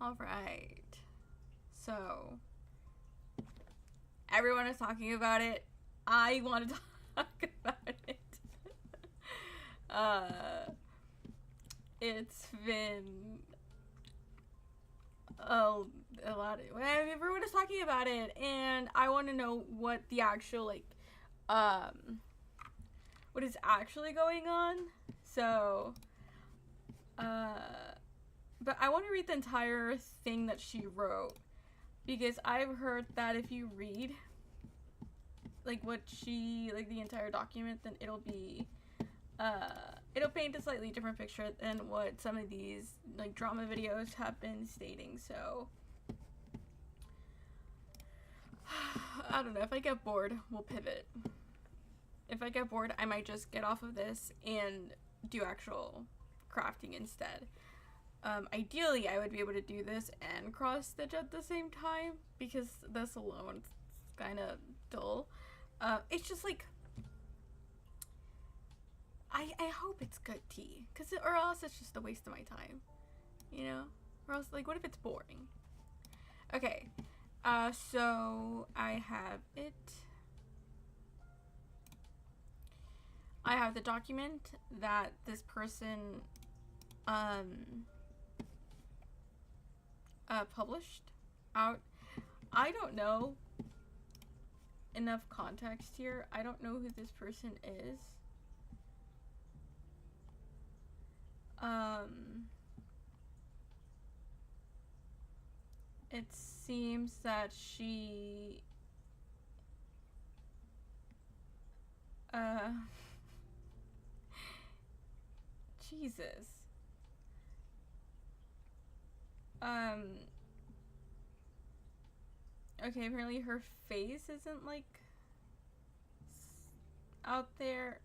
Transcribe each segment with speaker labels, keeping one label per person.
Speaker 1: Alright. So, everyone is talking about it. I want to talk about it. It's been a lot of, everyone is talking about it, and I want to know what the actual, like, what is actually going on. So, but I want to read the entire thing that she wrote, because I've heard that if you read, like, what she, like, the entire document, then it'll be, it'll paint a slightly different picture than what some of these, like, drama videos have been stating. So, I don't know. If I get bored, we'll pivot. If I get bored, I might just get off of this and do actual crafting instead. Ideally, I would be able to do this and cross stitch at the same time, because this alone is kind of dull. It's just like, I hope it's good tea, or else it's just a waste of my time, you know? Or else, like, what if it's boring? Okay, so I have it. I have the document that this person, published out. I don't know enough context here. I don't know who this person is. It seems that she, Jesus. Okay, apparently her face isn't, like, out there.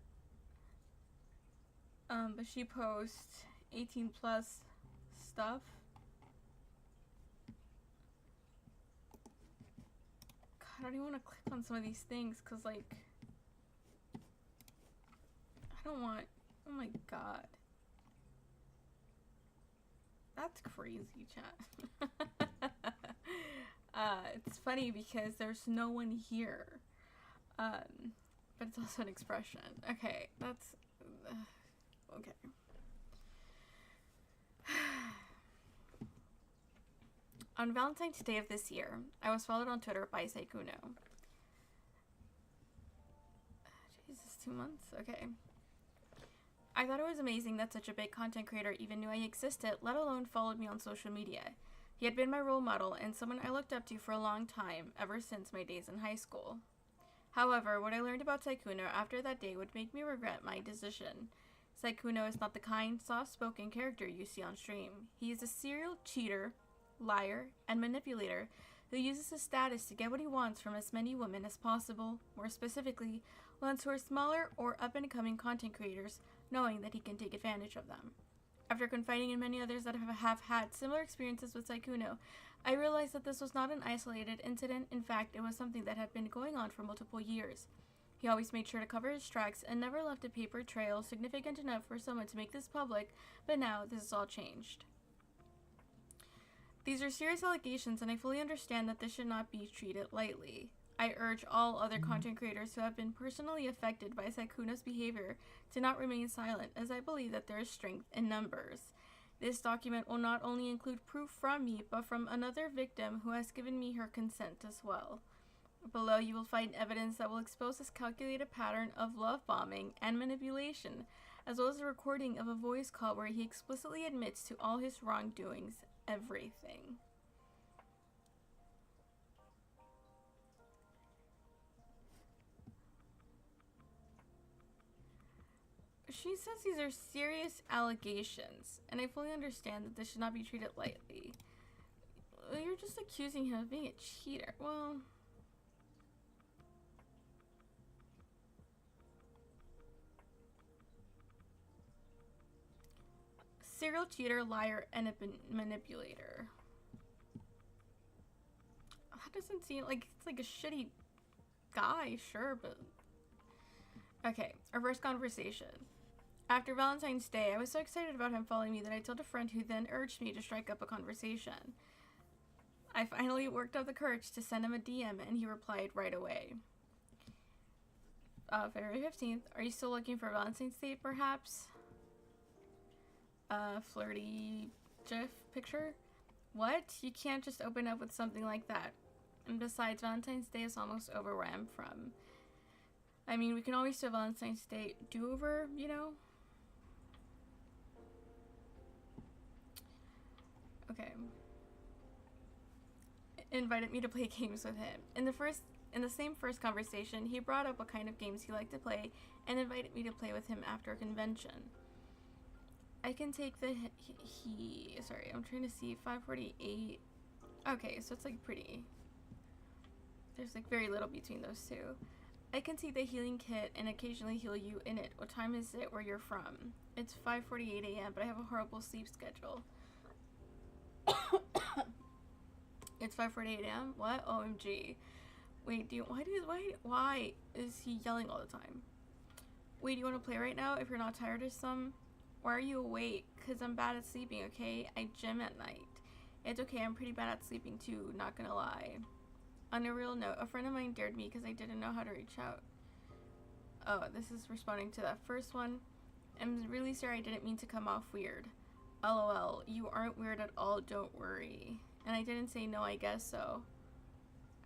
Speaker 1: But she posts 18 plus stuff. God, I don't even want to click on some of these things, because, like, I don't want, oh my god. That's crazy, chat. It's funny because there's no one here. But it's also an expression. Okay, that's... okay. On Valentine's Day of this year, I was followed on Twitter by Saikuno. Jesus, 2 months? Okay. I thought it was amazing that such a big content creator even knew I existed, let alone followed me on social media. He had been my role model and someone I looked up to for a long time, ever since my days in high school. However, what I learned about Saikuno after that day would make me regret my decision. Saikuno is not the kind, soft-spoken character you see on stream. He is a serial cheater, liar, and manipulator who uses his status to get what he wants from as many women as possible, more specifically, ones who are smaller or up-and-coming content creators, knowing that he can take advantage of them. After confiding in many others that have had similar experiences with Saikuno, I realized that this was not an isolated incident. In fact, it was something that had been going on for multiple years. He always made sure to cover his tracks and never left a paper trail significant enough for someone to make this public, but now this has all changed. These are serious allegations, and I fully understand that this should not be treated lightly. I urge all other content creators who have been personally affected by Saikuno's behavior to not remain silent, as I believe that there is strength in numbers. This document will not only include proof from me, but from another victim who has given me her consent as well. Below, you will find evidence that will expose this calculated pattern of love bombing and manipulation, as well as a recording of a voice call where he explicitly admits to all his wrongdoings, everything. She says these are serious allegations, and I fully understand that this should not be treated lightly. You're just accusing him of being a cheater. Well... serial cheater, liar, and a manipulator. That doesn't seem like it's like a shitty guy, sure, but... Okay, our first conversation. After Valentine's Day, I was so excited about him following me that I told a friend who then urged me to strike up a conversation. I finally worked up the courage to send him a DM, and he replied right away. February 15th. Are you still looking for Valentine's Day, perhaps? Flirty GIF picture? What? You can't just open up with something like that. And besides, Valentine's Day is almost over where I'm from. I mean, we can always do a Valentine's Day do-over, you know? Okay. Invited me to play games with him. In the same first conversation, he brought up what kind of games he liked to play and invited me to play with him after a convention. I can take the sorry, I'm trying to see 548. Okay, so it's like pretty. There's like very little between those two. I can take the healing kit and occasionally heal you in it. What time is it where you're from? It's 5:48 a.m., but I have a horrible sleep schedule. It's 5:48 a.m. What? OMG. Wait, why is he yelling all the time? Wait, do you want to play right now if you're not tired or some? Why are you awake? Cause I'm bad at sleeping, okay? I gym at night. It's okay, I'm pretty bad at sleeping too, not gonna lie. On a real note, a friend of mine dared me because I didn't know how to reach out. Oh, this is responding to that first one. I'm really sorry, I didn't mean to come off weird. LOL, you aren't weird at all, don't worry. And I didn't say no, I guess so.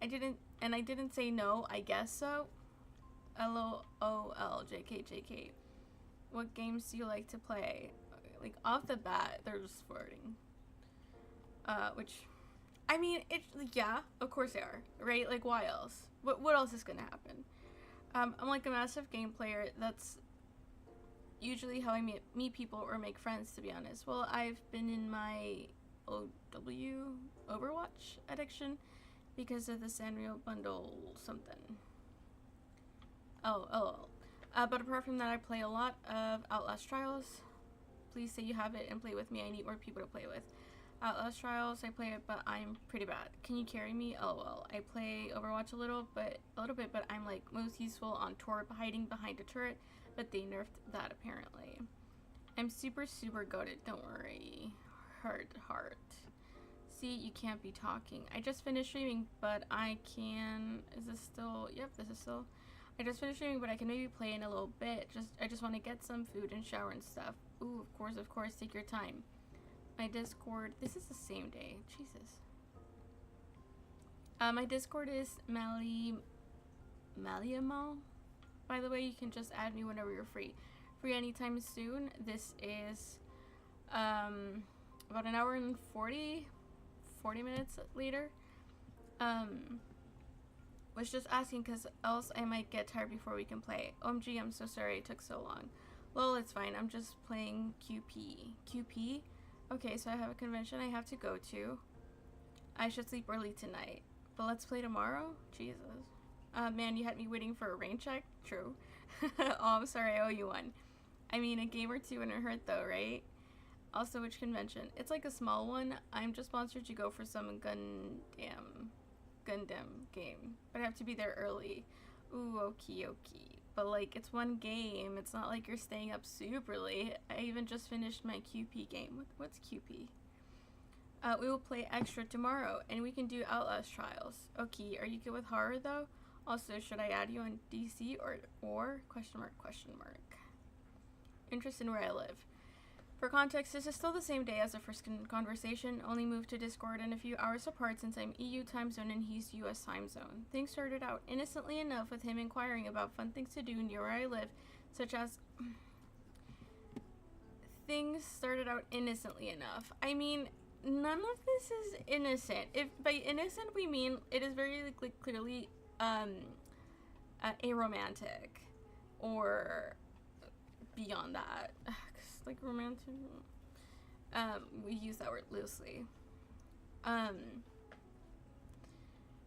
Speaker 1: I didn't say no, I guess so. LOL, JK. What games do you like to play? Like, off the bat, they're just flirting. Which, I mean, yeah, of course they are, right? Like, why else? What else is gonna happen? I'm like a massive game player. That's usually how I meet people or make friends, to be honest. Well, I've been in my Overwatch addiction because of the Sanrio bundle something. Oh. But apart from that, I play a lot of Outlast Trials. Please say you have it and play with me. I need more people to play with. Outlast Trials, I play it, but I'm pretty bad. Can you carry me? LOL. I play Overwatch a little bit, but I'm like most useful on Torb hiding behind a turret, but they nerfed that apparently. I'm super goated, don't worry. Heart. See, you can't be talking. I just finished streaming, but I can... Is this still... Yep, this is still... I just finished streaming, but I can maybe play in a little bit. I just want to get some food and shower and stuff. Ooh, of course, take your time. My Discord... This is the same day. Jesus. My Discord is Maliamal. By the way, you can just add me whenever you're free. Free anytime soon. This is about an hour and 40 minutes later. Was just asking because else I might get tired before we can play. OMG, I'm so sorry it took so long. Lol, it's fine. I'm just playing QP. QP? Okay, so I have a convention I have to go to. I should sleep early tonight. But let's play tomorrow? Jesus. Man, you had me waiting for a rain check? True. Oh, I'm sorry, I owe you one. I mean, a game or two wouldn't hurt though, right? Also, which convention? It's like a small one. I'm just sponsored to go for some Gundam game. But I have to be there early. Ooh, okie. But like, it's one game. It's not like you're staying up super late. I even just finished my QP game. What's QP? We will play extra tomorrow, and we can do Outlast Trials. Okay, are you good with horror though? Also, should I add you on DC or question mark? Interest in where I live. For context, this is still the same day as the first conversation, only moved to Discord and a few hours apart since I'm EU time zone and he's US time zone. Things started out innocently enough with him inquiring about fun things to do near where I live, such as... Things started out innocently enough. I mean, none of this is innocent. If by innocent we mean it is very like, clearly aromantic or beyond that. Like romantic, we use that word loosely.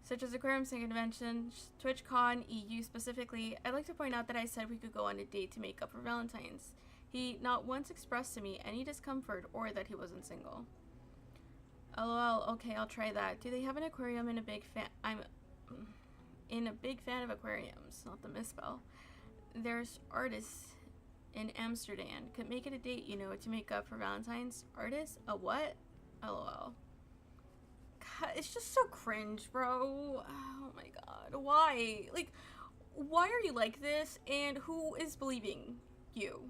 Speaker 1: Such as aquariums and conventions, TwitchCon, EU specifically. I'd like to point out that I said we could go on a date to make up for Valentine's. He not once expressed to me any discomfort or that he wasn't single. LOL, okay, I'll try that. Do they have an aquarium? I'm a big fan of aquariums, not the misspell. There's artists in Amsterdam. Could make it a date, you know, to make up for Valentine's. Artist? A what? LOL. God, it's just so cringe, bro. Oh my god. Why? Like, why are you like this? And who is believing you?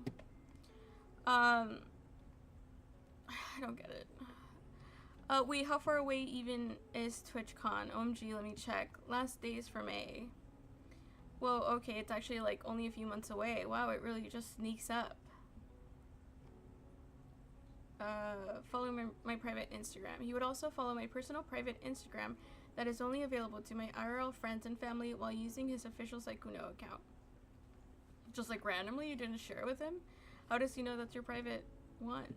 Speaker 1: I don't get it. Wait, how far away even is TwitchCon? OMG, let me check. Last days for May. Whoa, okay, it's actually like only a few months away. Wow, it really just sneaks up. Follow my private Instagram. He would also follow my personal private Instagram that is only available to my IRL friends and family while using his official Sykkuno account. Just like randomly, you didn't share it with him? How does he know that's your private one?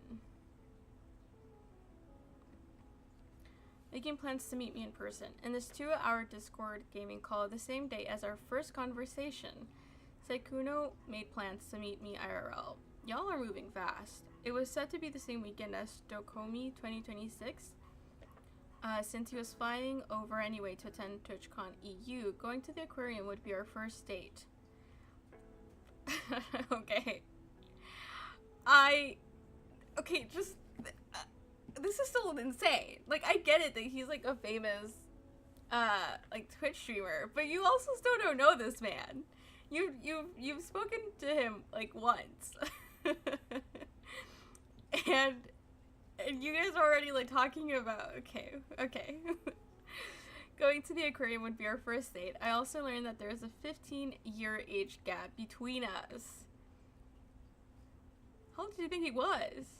Speaker 1: Making plans to meet me in person. In this 2-hour Discord gaming call the same day as our first conversation, Sykkuno made plans to meet me IRL. Y'all are moving fast. It was set to be the same weekend as Stockholm 2026. Since he was flying over anyway to attend TwitchCon EU, going to the aquarium would be our first date. Okay. Okay, just... this is still insane. Like, I get it that he's like a famous like Twitch streamer, but you also still don't know this man. You've spoken to him like once. and you guys are already like talking about okay. Going to the aquarium would be our first date. I also learned that there is a 15-year age gap between us. How old do you think he was?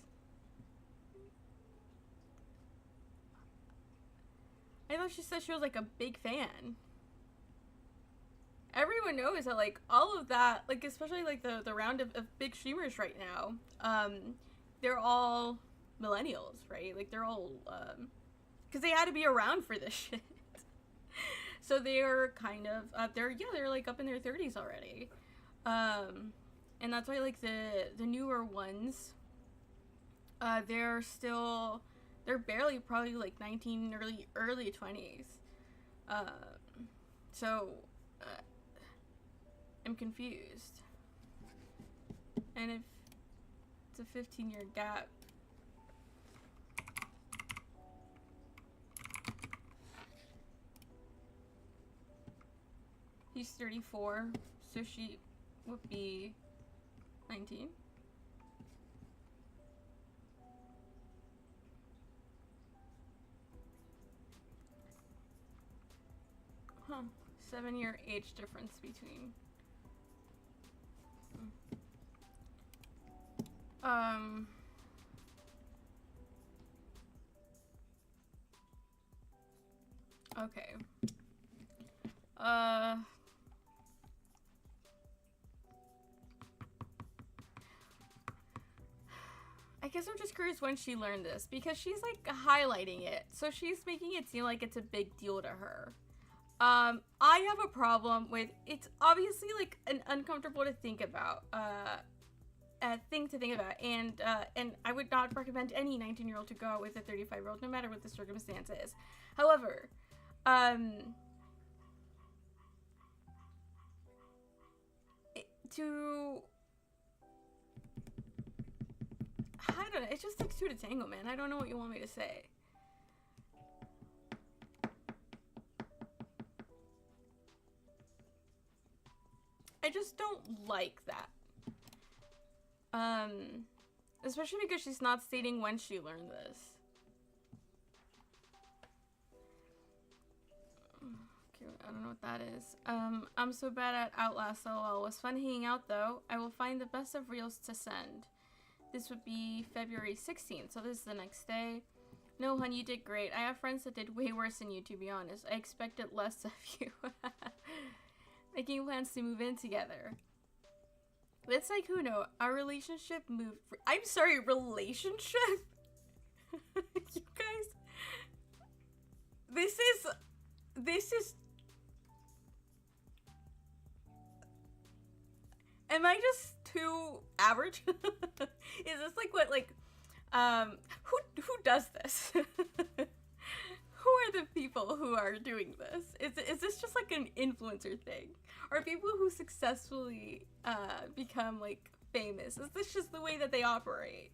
Speaker 1: I thought she said she was like a big fan. Everyone knows that like all of that, like especially like the round of big streamers right now, they're all millennials, right? Like they're all, because they had to be around for this shit. So they're kind of, they're like up in their 30s already. And that's why like the newer ones, they're barely probably like 19, early 20s. So I'm confused. And if it's a 15-year gap, he's 34, so she would be 19. Huh. 7-year age difference between. Okay. I guess I'm just curious when she learned this, because she's like highlighting it, so she's making it seem like it's a big deal to her. I have a problem with, it's obviously like an uncomfortable to think about, thing to think about, and I would not recommend any 19-year-old to go out with a 35-year-old, no matter what the circumstances. However, I don't know, it just takes two to tango, man. I don't know what you want me to say. I just don't like that. Especially because she's not stating when she learned this. Okay, I don't know what that is. I'm so bad at Outlast, lol. Was fun hanging out though. I will find the best of reels to send. This would be February 16th, so this is the next day. No, hun, you did great. I have friends that did way worse than you, to be honest. I expected less of you. Making plans to move in together. With Sykkuno, our relationship moved... I'm sorry, relationship? You guys... This is... Am I just too average? Is this like what, like... Who does this? Who are the people who are doing this? Is this just like an influencer thing? Or people who successfully become like famous? Is this just the way that they operate?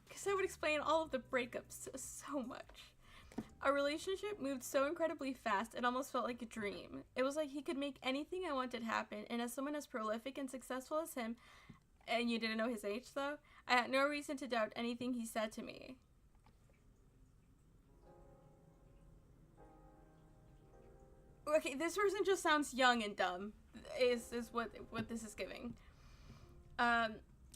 Speaker 1: Because that would explain all of the breakups so much. Our relationship moved so incredibly fast, it almost felt like a dream. It was like he could make anything I wanted happen, and as someone as prolific and successful as him, and you didn't know his age though, I had no reason to doubt anything he said to me. Okay, this person just sounds young and dumb, is what this is giving.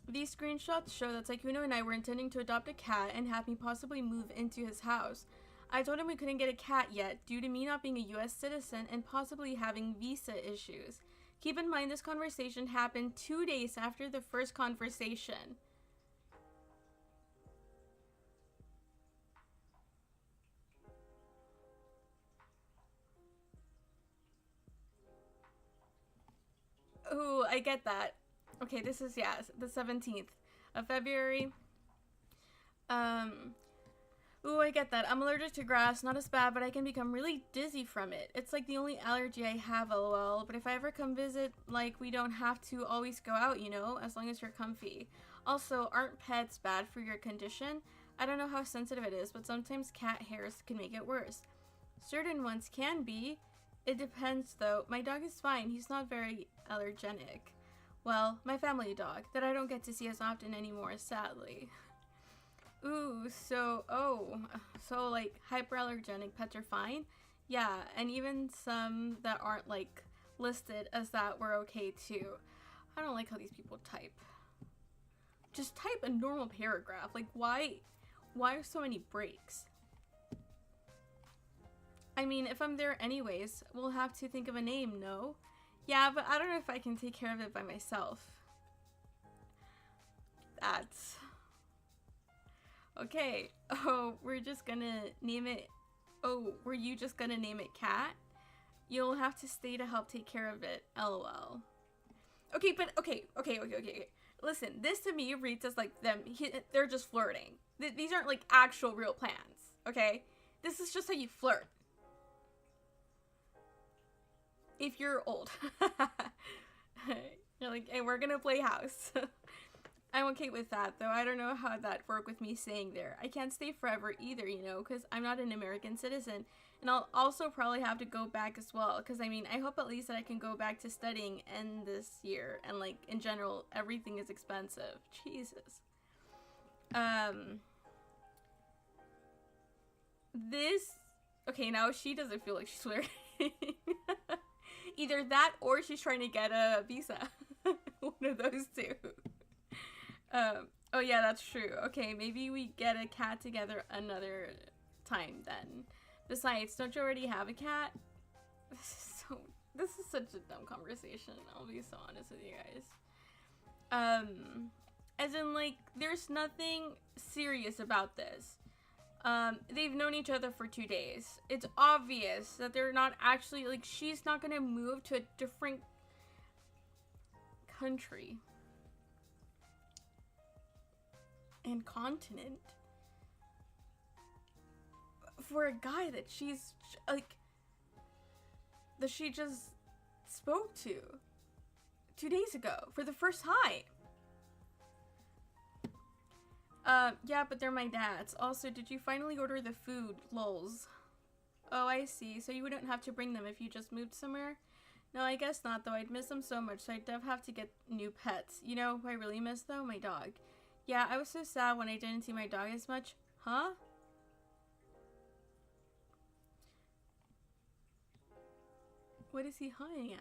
Speaker 1: These screenshots show that Taikuno and I were intending to adopt a cat and have me possibly move into his house. I told him we couldn't get a cat yet due to me not being a US citizen and possibly having visa issues. Keep in mind this conversation happened 2 days after the first conversation. Ooh, I get that. Okay, this is, yeah, the 17th of February. Ooh, I get that. I'm allergic to grass, not as bad, but I can become really dizzy from it. It's like the only allergy I have, lol. But if I ever come visit, like, we don't have to always go out, you know, as long as you're comfy. Also, aren't pets bad for your condition? I don't know how sensitive it is, but sometimes cat hairs can make it worse. Certain ones can be. It depends, though. My dog is fine. He's not very allergenic. Well, my family dog, that I don't get to see as often anymore, sadly. Ooh, so like hyperallergenic pets are fine? Yeah, and even some that aren't like listed as that were okay too. I don't like how these people type. Just type a normal paragraph. Like why are so many breaks? I mean, if I'm there anyways, we'll have to think of a name, no? Yeah, but I don't know if I can take care of it by myself. That's... Okay. Oh, we're just gonna name it... Oh, were you just gonna name it Cat? You'll have to stay to help take care of it. LOL. Okay, but okay. Listen, this to me reads as like they're just flirting. These aren't like actual real plans, okay? This is just how you flirt. If you're old. You're like, hey, we're gonna play house. I'm okay with that, though I don't know how that'd work with me staying there. I can't stay forever either, you know, because I'm not an American citizen. And I'll also probably have to go back as well, because I mean, I hope at least that I can go back to studying in this year. And like, in general, everything is expensive. Jesus. Okay, now she doesn't feel like she's flirting. Either that or she's trying to get a visa. One of those two. Oh yeah, that's true. Okay, maybe we get a cat together another time then. Besides, don't you already have a cat? This is such a dumb conversation. I'll be so honest with you guys. As in like, there's nothing serious about this. They've known each other for 2 days. It's obvious that they're not actually, like, she's not gonna move to a different country and continent for a guy that she's, like, that she just spoke to 2 days ago for the first time. Yeah, but they're my dad's. Also, did you finally order the food? Lols. Oh, I see. So you wouldn't have to bring them if you just moved somewhere? No, I guess not, though. I'd miss them so much, so I'd have to get new pets. You know who I really miss, though? My dog. Yeah, I was so sad when I didn't see my dog as much. Huh? What is he hunting at?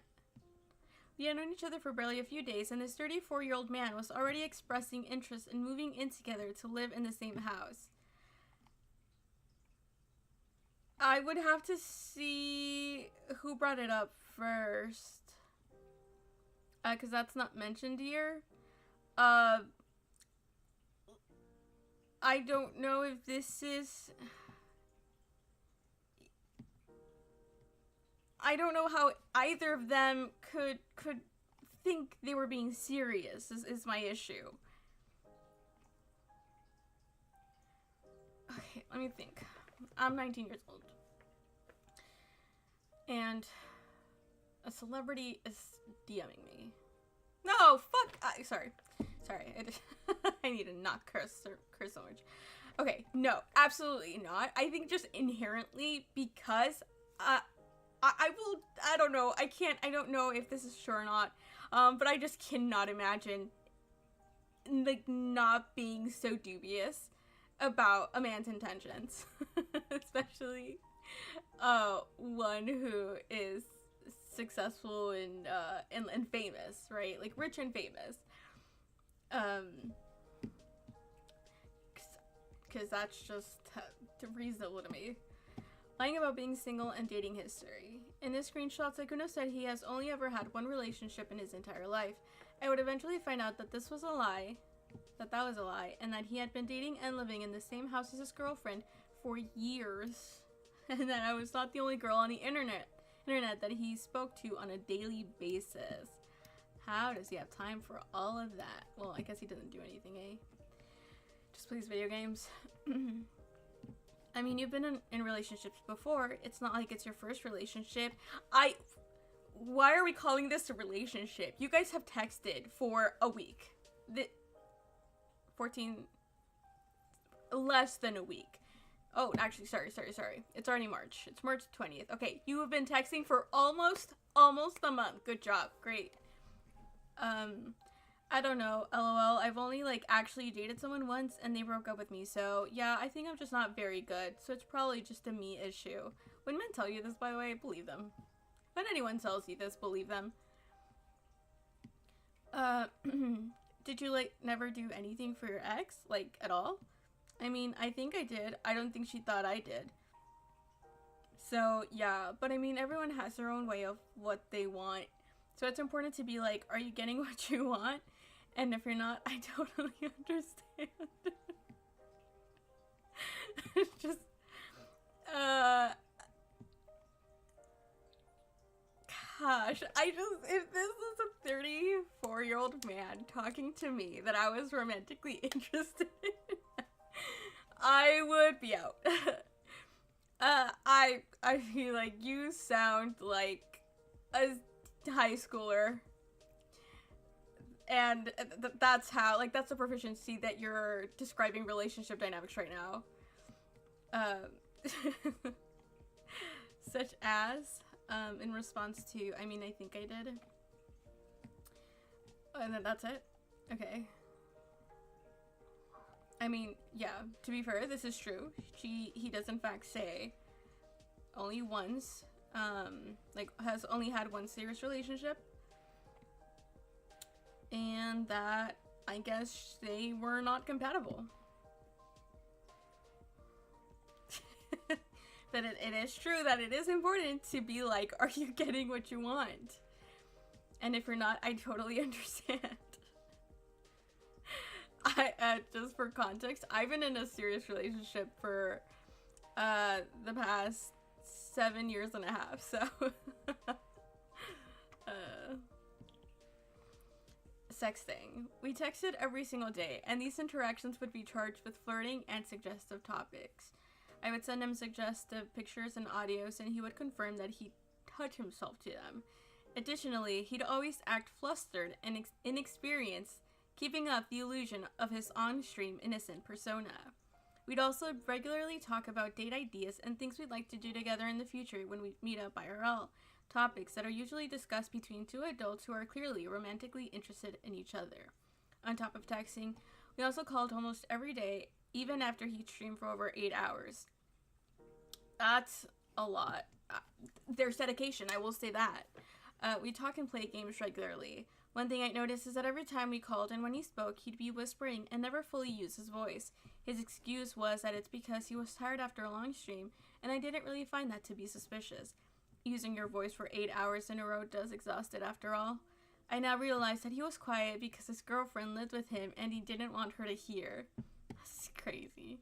Speaker 1: We had known each other for barely a few days, and this 34-year-old man was already expressing interest in moving in together to live in the same house. I would have to see who brought it up first. Because that's not mentioned here. I don't know if this is... I don't know how either of them could think they were being serious is my issue. Okay, let me think. I'm 19 years old. And a celebrity is DMing me. No, fuck! Sorry. Sorry, I need to not curse so much. Okay, no, absolutely not. I think just inherently because I don't know. I don't know if this is true or not. But I just cannot imagine like not being so dubious about a man's intentions, especially one who is successful and famous, right? Like rich and famous. Because that's just reasonable to me. Lying about being single and dating history. In this screenshot, Sekuno said he has only ever had one relationship in his entire life. I would eventually find out that this was a lie, that was a lie, and that he had been dating and living in the same house as his girlfriend for years, and that I was not the only girl on the internet that he spoke to on a daily basis. How does he have time for all of that? Well, I guess he doesn't do anything, eh? Just plays video games. I mean, you've been in relationships before. It's not like it's your first relationship. Why are we calling this a relationship? You guys have texted for a week. 14, less than a week. Oh, actually, sorry. It's already March. It's March 20th. Okay, you have been texting for almost a month. Good job. Great. I don't know, lol, I've only, like, actually dated someone once, and they broke up with me, so, yeah, I think I'm just not very good, so it's probably just a me issue. When men tell you this, by the way, believe them. When anyone tells you this, believe them. Did you, like, never do anything for your ex? Like, at all? I mean, I think I did. I don't think she thought I did. So, yeah, but I mean, everyone has their own way of what they want. So it's important to be like, are you getting what you want? And if you're not, I totally understand. It's just, gosh, if this was a 34-year-old man talking to me that I was romantically interested in, I would be out. I feel like you sound like a high schooler. And that's how, like, that's the proficiency that you're describing relationship dynamics right now. Such as, in response to, I mean, I think I did. And then that's it? Okay. I mean, yeah, to be fair, this is true. He does in fact say only once, like, has only had one serious relationship. And that, I guess, they were not compatible. But it is true that it is important to be like, are you getting what you want? And if you're not, I totally understand. Just for context, I've been in a serious relationship for the past 7 years and a half, so sexting. We texted every single day, and these interactions would be charged with flirting and suggestive topics. I would send him suggestive pictures and audios, and he would confirm that he'd touch himself to them. Additionally, he'd always act flustered and inexperienced, keeping up the illusion of his on-stream innocent persona. We'd also regularly talk about date ideas and things we'd like to do together in the future when we meet up IRL, topics that are usually discussed between two adults who are clearly romantically interested in each other. On top of texting, we also called almost every day, even after he'd streamed for over 8 hours. That's a lot. There's dedication, I will say that. We talk and play games regularly. One thing I noticed is that every time we called and when he spoke, he'd be whispering and never fully use his voice. His excuse was that it's because he was tired after a long stream, and I didn't really find that to be suspicious. Using your voice for 8 hours in a row does exhaust it after all. I now realize that he was quiet because his girlfriend lived with him and he didn't want her to hear. That's crazy.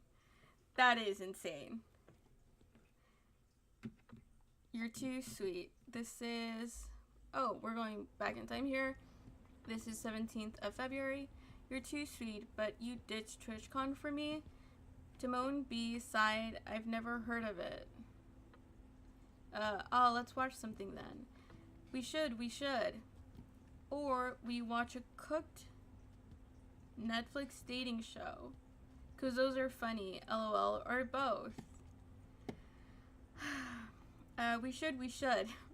Speaker 1: That is insane. You're too sweet. This is... Oh, we're going back in time here. This is 17th of February. You're too sweet, but you ditched TwitchCon for me? Timon B side, I've never heard of it. Oh, let's watch something then. We should. Or we watch a cooked Netflix dating show. Because those are funny, lol, or both. We should.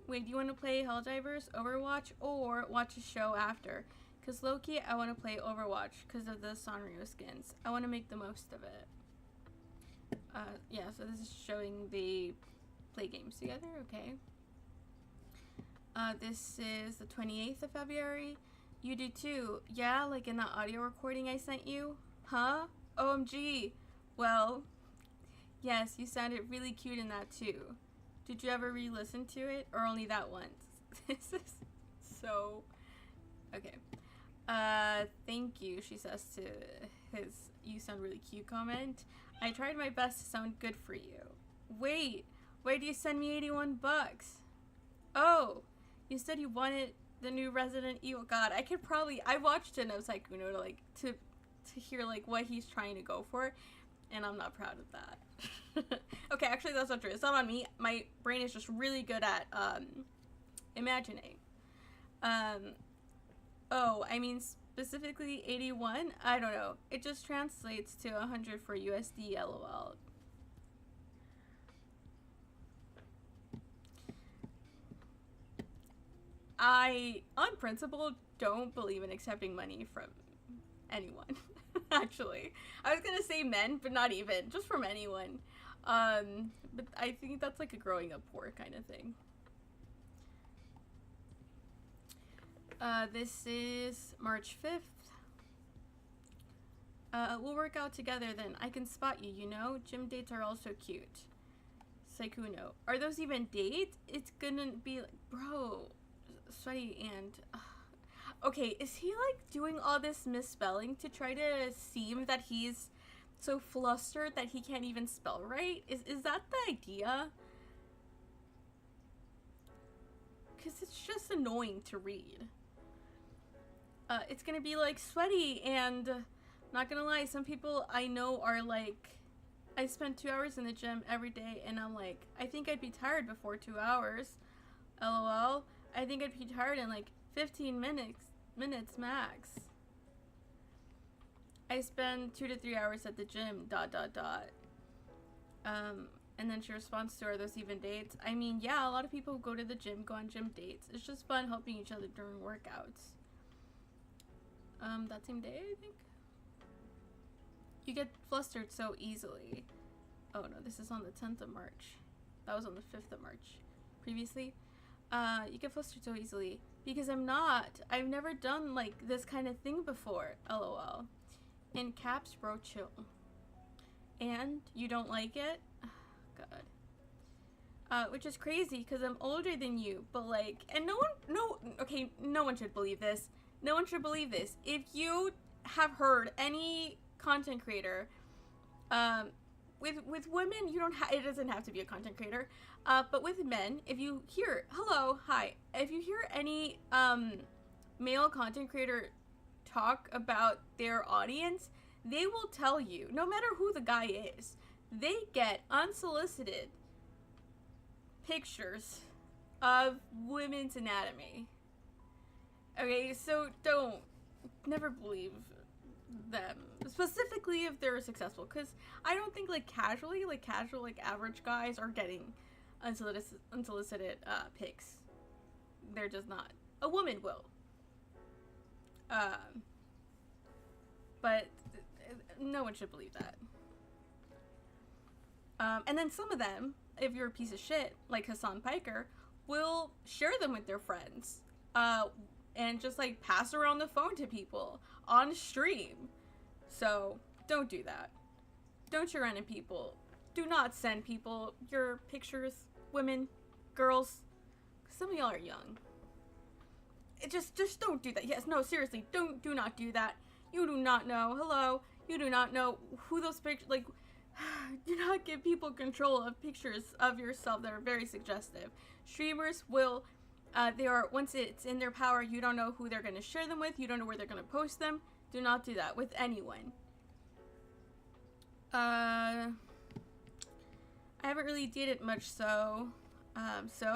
Speaker 1: Wait, do you want to play Helldivers, Overwatch, or watch a show after? Because low-key, I want to play Overwatch because of the Sanrio skins. I want to make the most of it. Yeah, so this is showing the play games together, okay. This is the 28th of February. You do too. Yeah, like in that audio recording I sent you? Huh? OMG. Well, yes, you sounded really cute in that too. Did you ever re-listen to it, or only that once? This is so... Okay. Thank you, she says to his "you sound really cute" comment. I tried my best to sound good for you. Wait, why do you send me 81 bucks? Oh, you said you wanted the new Resident Evil. God, I watched it and I was like, you know, to hear like what he's trying to go for, and I'm not proud of that. Okay, actually that's not true. It's not on me. My brain is just really good at imagining. Oh, I mean specifically 81? I don't know. It just translates to 100 for USD, lol. I, on principle, don't believe in accepting money from anyone. Actually, I was gonna say men, but not even, just from anyone. But I think that's like a growing up poor kind of thing. This is March 5th. We'll work out together then. I can spot you, you know? Gym dates are also cute. Saikuno. Are those even dates? It's gonna be like, bro, sweaty and... Okay, is he like doing all this misspelling to try to seem that he's so flustered that he can't even spell right? Is that the idea? Because it's just annoying to read. It's gonna be like sweaty and not gonna lie, some people I know are like, I spend 2 hours in the gym every day and I'm like, I think I'd be tired before 2 hours. LOL. I think I'd be tired in like 15 minutes max. I spend 2 to 3 hours at the gym, ... And then she responds to, are those even dates? I mean, yeah, a lot of people who go to the gym go on gym dates. It's just fun helping each other during workouts. That same day, I think? You get flustered so easily. Oh no, this is on the 10th of March. That was on the 5th of March. Previously. You get flustered so easily. Because I've never done like this kind of thing before. LOL. In caps, bro, chill. And you don't like it? God. Which is crazy because I'm older than you, but like, and no one should believe this. No one should believe this. If you have heard any content creator, with women, it doesn't have to be a content creator, but with men, if you hear, if you hear any, male content creator talk about their audience, they will tell you, no matter who the guy is, they get unsolicited pictures of women's anatomy. Okay, so never believe them, specifically if they're successful, because I don't think casual average guys are getting unsolicited pics. They're just not. A woman will. But no one should believe that. And then some of them, if you're a piece of shit, like Hassan Piker, will share them with their friends. And just pass around the phone to people on stream. So don't do that. Don't share random people. Do not send people your pictures, women, girls. Some of y'all are young. Just don't do that. Yes, no, seriously, do not do that. You do not know. Hello, you do not know who those pictures. Do not give people control of pictures of yourself that are very suggestive. Streamers will. Once it's in their power, you don't know who they're going to share them with. You don't know where they're going to post them. Do not do that with anyone. I haven't really dated much, so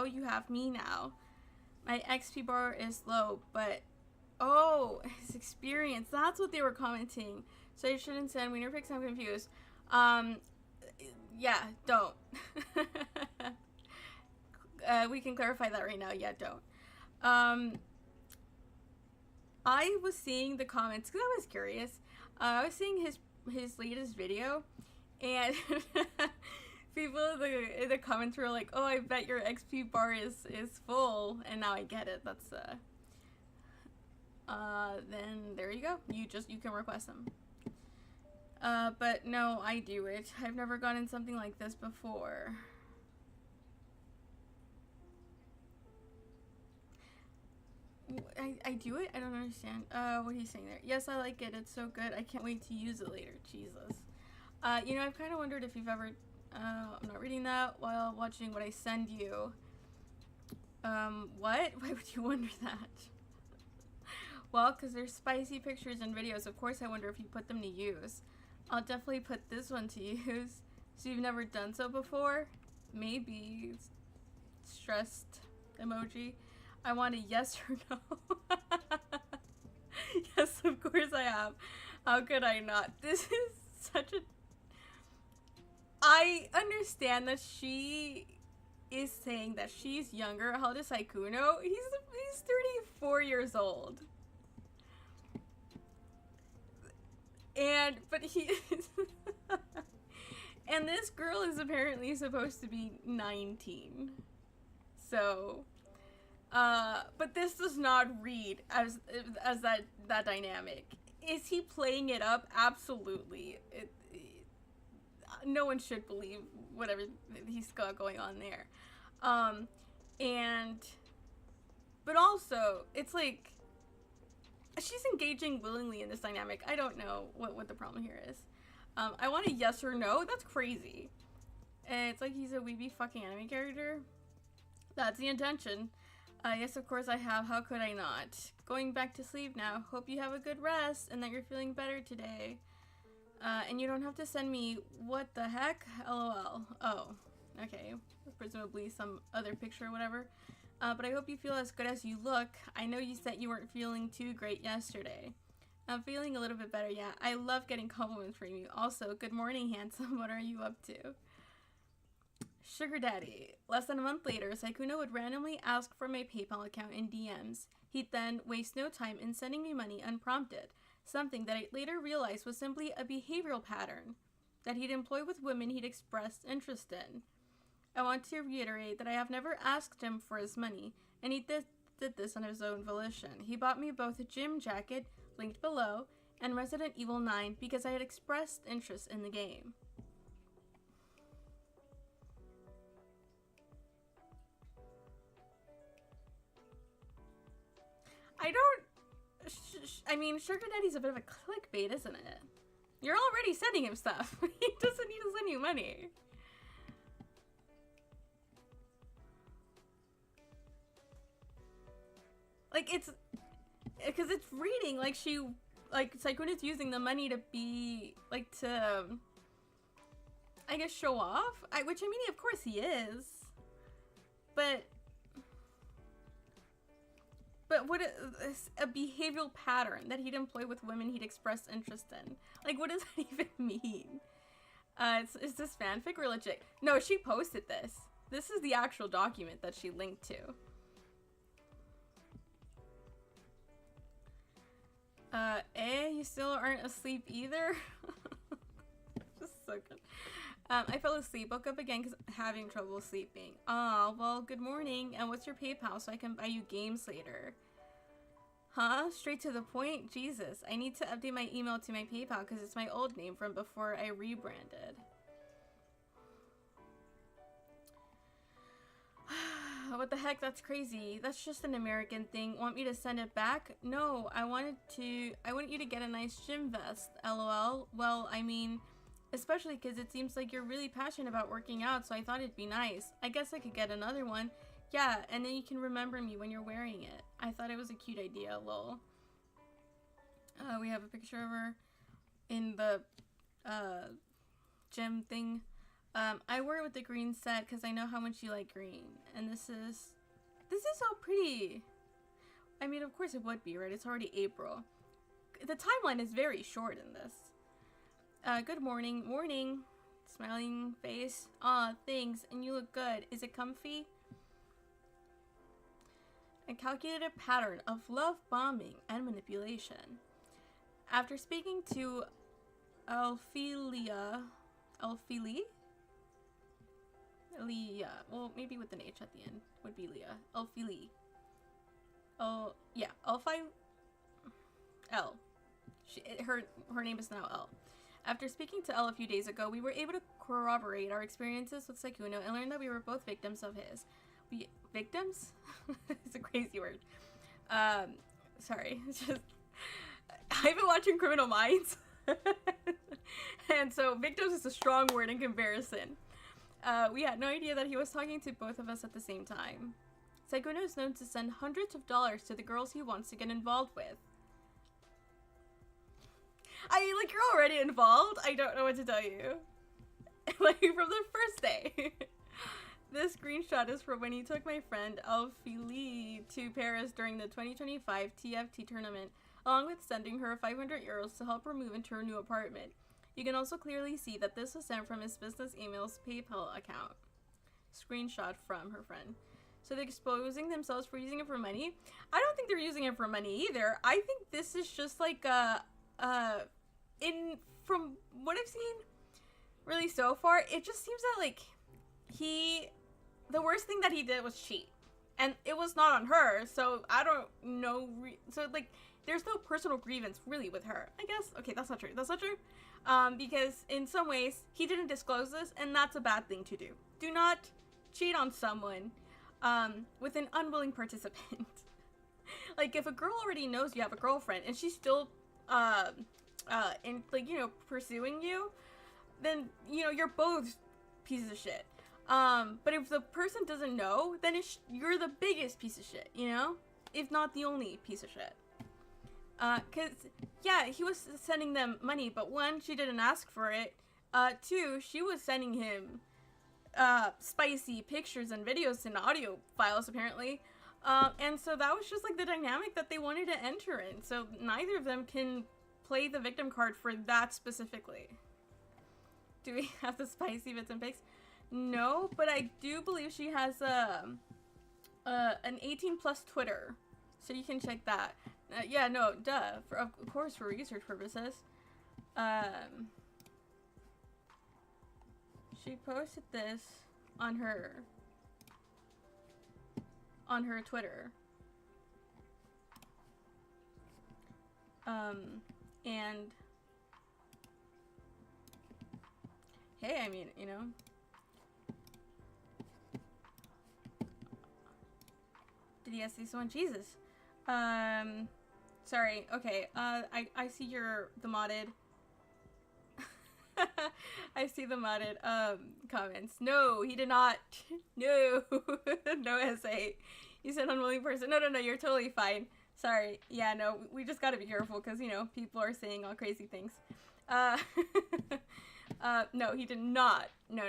Speaker 1: you have me now. My XP bar is low, but Oh, his experience. That's what they were commenting. So I shouldn't send wiener pics. I'm confused. Yeah, don't. We can clarify that right now. Yeah, don't. I was seeing the comments because I was curious. I was seeing his latest video, and people in the comments were like, "Oh, I bet your XP bar is full," and now I get it. That's then there you go. You can request them. But no, I do it. I've never gotten something like this before. I do it? I don't understand. What he's saying there. Yes, I like it. It's so good. I can't wait to use it later. Jesus. You know, I've kind of wondered if you've ever... I'm not reading that while watching what I send you. What? Why would you wonder that? Well, because there's spicy pictures and videos. Of course, I wonder if you put them to use. I'll definitely put this one to use. So you've never done so before? Maybe. Stressed emoji. I want a yes or no. Yes, of course I have. How could I not? This is such a... I understand that she is saying that she's younger. How old is Saikuno? He's 34 years old. But he is... And this girl is apparently supposed to be 19. So... but this does not read as that dynamic. Is he playing it up? Absolutely. No one should believe whatever he's got going on there. But also, it's like, she's engaging willingly in this dynamic. I don't know what the problem here is. I want a yes or no. That's crazy. And it's like he's a weeby fucking anime character. That's the intention. Yes, of course I have. How could I not? Going back to sleep now. Hope you have a good rest and that you're feeling better today. And you don't have to send me what the heck? LOL. Oh, okay. Presumably some other picture or whatever. But I hope you feel as good as you look. I know you said you weren't feeling too great yesterday. I'm feeling a little bit better, yeah. I love getting compliments from you. Also, good morning, handsome. What are you up to? Sugar Daddy. Less than a month later, Saikuno would randomly ask for my PayPal account in DMs. He'd then waste no time in sending me money unprompted, something that I later realized was simply a behavioral pattern that he'd employ with women he'd expressed interest in. I want to reiterate that I have never asked him for his money, and he did this on his own volition. He bought me both a gym jacket, linked below, and Resident Evil 9 because I had expressed interest in the game. I mean, Sugar Daddy's a bit of a clickbait, isn't it? You're already sending him stuff. He doesn't need to send you money. Like, it's... Because it's reading like Saikuno's using the money to be, like, to... I guess show off? Which, I mean, of course he is. But what is a behavioral pattern that he'd employ with women he'd expressed interest in? Like, what does that even mean? Is this fanfic or legit? No, she posted this. This is the actual document that she linked to. You still aren't asleep either? Just so good. I fell asleep, woke up again because I'm having trouble sleeping. Oh, well, good morning. And what's your PayPal so I can buy you games later? Huh? Straight to the point? Jesus. I need to update my email to my PayPal because it's my old name from before I rebranded. What the heck? That's crazy. That's just an American thing. Want me to send it back? No, I want you to get a nice gym vest. LOL. Well, I mean... Especially because it seems like you're really passionate about working out, so I thought it'd be nice. I guess I could get another one. Yeah, and then you can remember me when you're wearing it. I thought it was a cute idea, lol. We have a picture of her in the gym thing. I wore it with the green set because I know how much you like green. And this is so pretty. I mean, of course it would be, right? It's already April. The timeline is very short in this. Good morning. Morning. Smiling face. Aw, thanks. And you look good. Is it comfy? A calculated pattern of love bombing and manipulation. After speaking to Leah, well, maybe with an H at the end would be Leah. Elphilie. Oh, yeah, L. Her name is now L. After speaking to Elle a few days ago, we were able to corroborate our experiences with Saikuno and learned that we were both victims of his. Victims? It's a crazy word. Sorry. It's just, I've been watching Criminal Minds. And so victims is a strong word in comparison. We had no idea that he was talking to both of us at the same time. Saikuno is known to send hundreds of dollars to the girls he wants to get involved with. Like, you're already involved. I don't know what to tell you. Like, from the first day. This screenshot is from when he took my friend Elphilie to Paris during the 2025 TFT tournament, along with sending her 500 euros to help her move into her new apartment. You can also clearly see that this was sent from his business email's PayPal account. Screenshot from her friend. So they're exposing themselves for using it for money? I don't think they're using it for money either. I think this is just like from what I've seen really so far, it just seems that like the worst thing that he did was cheat. And it was not on her, so I don't know, so like there's no personal grievance really with her, I guess. Okay, that's not true. Because in some ways he didn't disclose this, and that's a bad thing to do. Do not cheat on someone with an unwilling participant. Like, if a girl already knows you have a girlfriend and she's still pursuing you, then you're both pieces of shit. But if the person doesn't know, then you're the biggest piece of shit, if not the only piece of shit. Cause yeah, he was sending them money, but one, she didn't ask for it. Two, she was sending him spicy pictures and videos and audio files apparently. And so that was just like the dynamic that they wanted to enter in. So neither of them can play the victim card for that specifically. Do we have the spicy bits and pics? No, but I do believe she has an 18 plus Twitter, so you can check that. Yeah, no, duh. Of course, for research purposes. She posted this on her Twitter. And hey, I mean, did he ask this one? Jesus. Sorry. Okay. I see the modded. I see the modded comments. No, he did not. No. No essay. You said unwilling person. No, you're totally fine. Sorry. Yeah, no, we just gotta be careful because, people are saying all crazy things. No, he did not. No.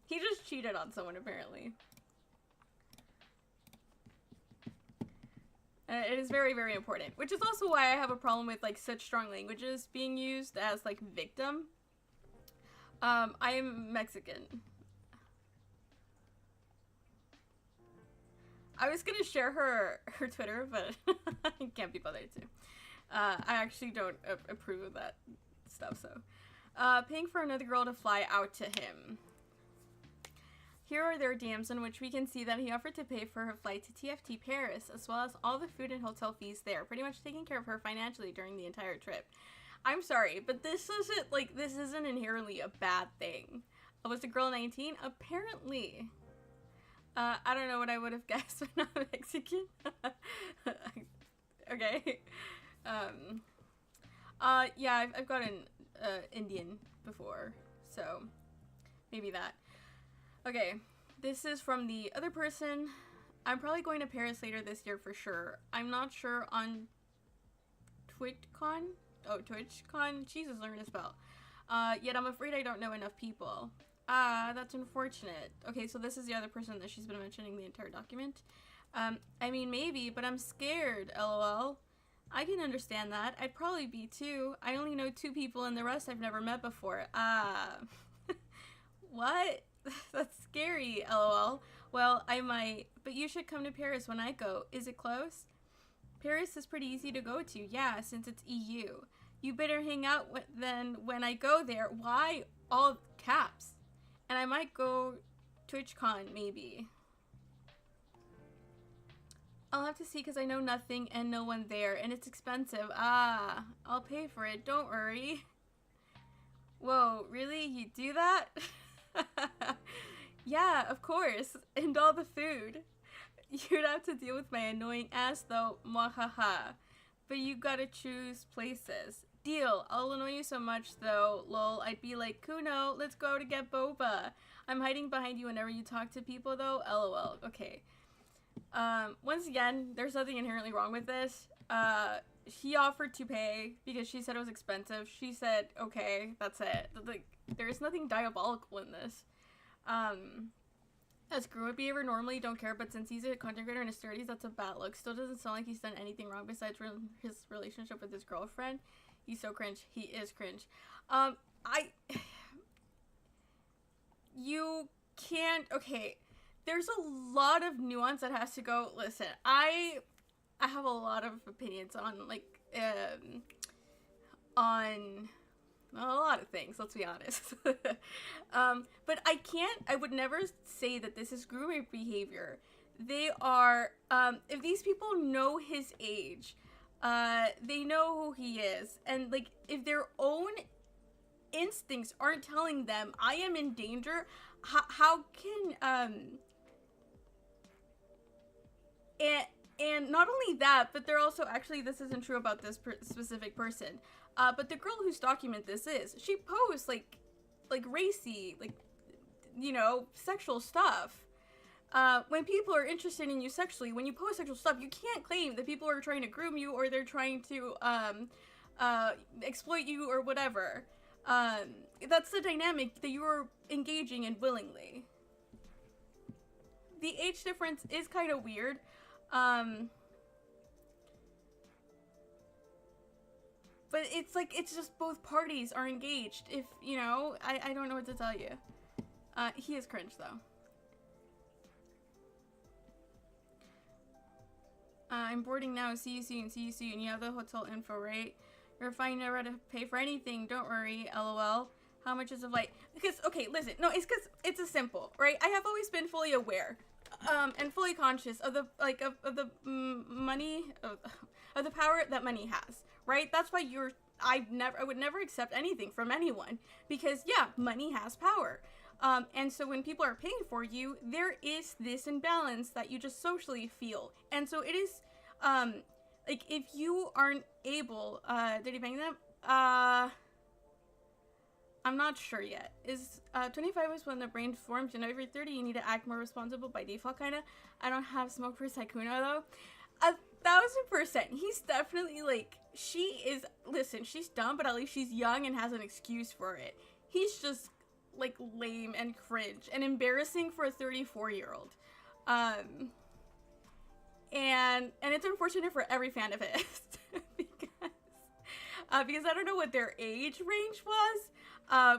Speaker 1: He just cheated on someone, apparently. It is very, very important, which is also why I have a problem with, like, such strong languages being used as, like, victim. I am Mexican. I was gonna share her Twitter, but I can't be bothered to. I actually don't approve of that stuff, so. Paying for another girl to fly out to him. Here are their DMs in which we can see that he offered to pay for her flight to TFT Paris, as well as all the food and hotel fees there, pretty much taking care of her financially during the entire trip. I'm sorry, but this isn't inherently a bad thing. Was the girl 19? Apparently. I don't know what I would have guessed when I'm Mexican. Okay. Yeah, I've gotten Indian before, so maybe that. Okay, this is from the other person. I'm probably going to Paris later this year for sure. I'm not sure on TwitchCon. Oh, TwitchCon. Jesus, learn to spell. Yet I'm afraid I don't know enough people. That's unfortunate. Okay, so this is the other person that she's been mentioning the entire document. I mean, maybe, but I'm scared, lol. I can understand that. I'd probably be too. I only know 2 people and the rest I've never met before. What? That's scary, lol. Well, I might, but you should come to Paris when I go. Is it close? Paris is pretty easy to go to, yeah, since it's EU. You better hang out then when I go there. Why? All caps. And I might go TwitchCon, maybe. I'll have to see because I know nothing and no one there, and it's expensive. I'll pay for it, don't worry. Whoa, really? You do that? Yeah, of course. And all the food. You'd have to deal with my annoying ass though, mwahaha. But you gotta choose places. Deal. I'll annoy you so much though, lol. I'd be like, Kuno, let's go to get boba. I'm hiding behind you whenever you talk to people though, lol. Okay. Once again, there's nothing inherently wrong with this. He offered to pay because she said it was expensive. She said, okay, that's it. Like, there's nothing diabolical in this. As grown-up behavior, normally don't care, but since he's a content creator in his 30s, that's a bad look. Still doesn't sound like he's done anything wrong besides his relationship with his girlfriend. He's so cringe. He is cringe. You can't, okay, there's a lot of nuance that has to go. Listen, I have a lot of opinions on, like, on a lot of things, let's be honest. But I would never say that this is grooming behavior. They are, if these people know his age, they know who he is, and, like, if their own instincts aren't telling them, I am in danger, how can, and not only that, but they're also, actually, this isn't true about this specific person, but the girl whose document this is, she posts, like racy, like, you know, sexual stuff. When people are interested in you sexually, when you post sexual stuff, you can't claim that people are trying to groom you or they're trying to, exploit you or whatever. That's the dynamic that you are engaging in willingly. The age difference is kind of weird. But it's like, it's just both parties are engaged. If, you know, I don't know what to tell you. He is cringe, though. I'm boarding now. See you soon. See you soon. You have the hotel info, right? You're fine. Never had to pay for anything. Don't worry. LOL. How much is a flight? Because, okay, listen. No, it's because it's a simple, right? I have always been fully aware, and fully conscious of the, like, of the money, of the power that money has, right? That's why I would never accept anything from anyone, because, yeah, money has power. And so when people are paying for you, there is this imbalance that you just socially feel. And so it is, like, if you aren't able, did he bang them? I'm not sure yet. 25 is when the brain forms, and over 30 you need to act more responsible by default, kinda. I don't have smoke for Saikuno, though. 1,000%. He's definitely, like, listen, she's dumb, but at least she's young and has an excuse for it. He's just, like, lame and cringe and embarrassing for a 34-year-old. And it's unfortunate for every fan of his because I don't know what their age range was.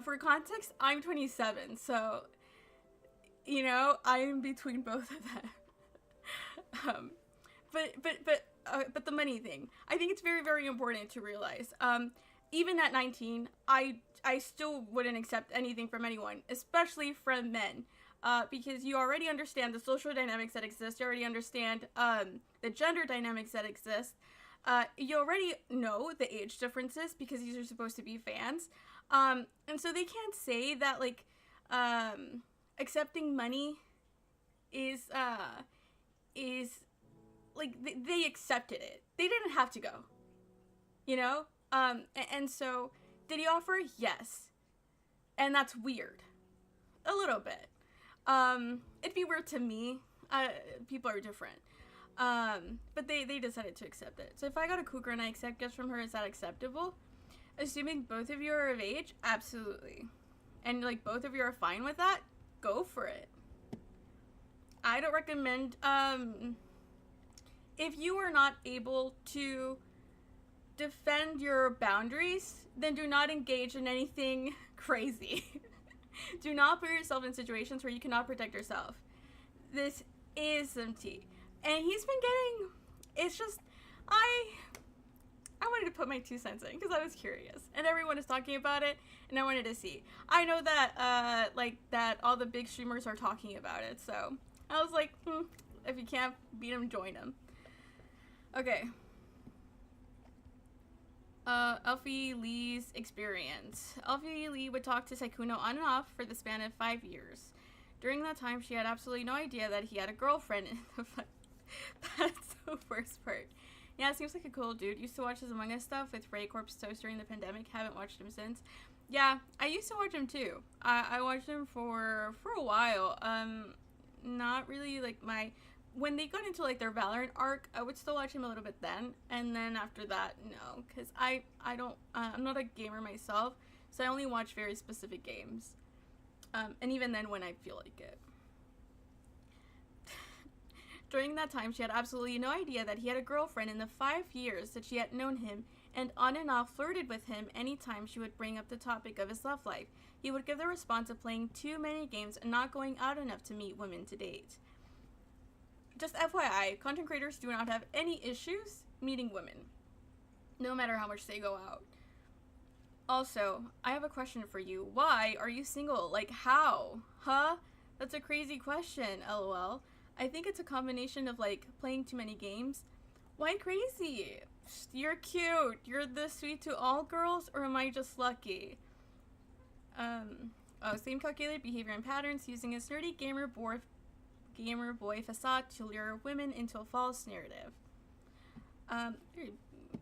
Speaker 1: For context, I'm 27, so, you know, I'm between both of them. But the money thing, I think it's very, very important to realize. Even at 19, I still wouldn't accept anything from anyone, especially from men, because you already understand the social dynamics that exist. You already understand the gender dynamics that exist. You already know the age differences because these are supposed to be fans, and so they can't say that, like, accepting money is like they accepted it. They didn't have to go, you know. And so did he offer? Yes, and that's weird, a little bit. It'd be weird to me. People are different. But they decided to accept it. So if I got a cougar and I accept gifts from her, is that acceptable? Assuming both of you are of age, absolutely. And, like, both of you are fine with that, go for it. I don't recommend, if you are not able to defend your boundaries, then do not engage in anything crazy. Do not put yourself in situations where you cannot protect yourself. This is some tea. And he's been getting, it's just, I wanted to put my 2 cents in because I was curious. And everyone is talking about it, and I wanted to see. I know that, that all the big streamers are talking about it, so I was like, if you can't beat him, join him. Okay. Elfie Lee's experience. Elfie Lee would talk to Sykkuno on and off for the span of 5 years. During that time, she had absolutely no idea that he had a girlfriend. That's the worst part. Yeah, seems like a cool dude. Used to watch his Among Us stuff with Ray Corpse Toast during the pandemic. Haven't watched him since. Yeah, I used to watch him too. I watched him for a while. Not really like when they got into like their Valorant arc, I would still watch him a little bit then, and then after that, no, because I'm not a gamer myself, so I only watch very specific games, and even then when I feel like it. During that time, she had absolutely no idea that he had a girlfriend in the 5 years that she had known him, and on and off flirted with him anytime she would bring up the topic of his love life. He would give the response of playing too many games and not going out enough to meet women to date. Just FYI, content creators do not have any issues meeting women, no matter how much they go out. Also, I have a question for you. Why are you single? Like, how? Huh? That's a crazy question, lol. I think it's a combination of, like, playing too many games. Why crazy? You're cute. You're this sweet to all girls, or am I just lucky? Same calculated behavior and patterns, using a nerdy gamer boy facade to lure women into a false narrative.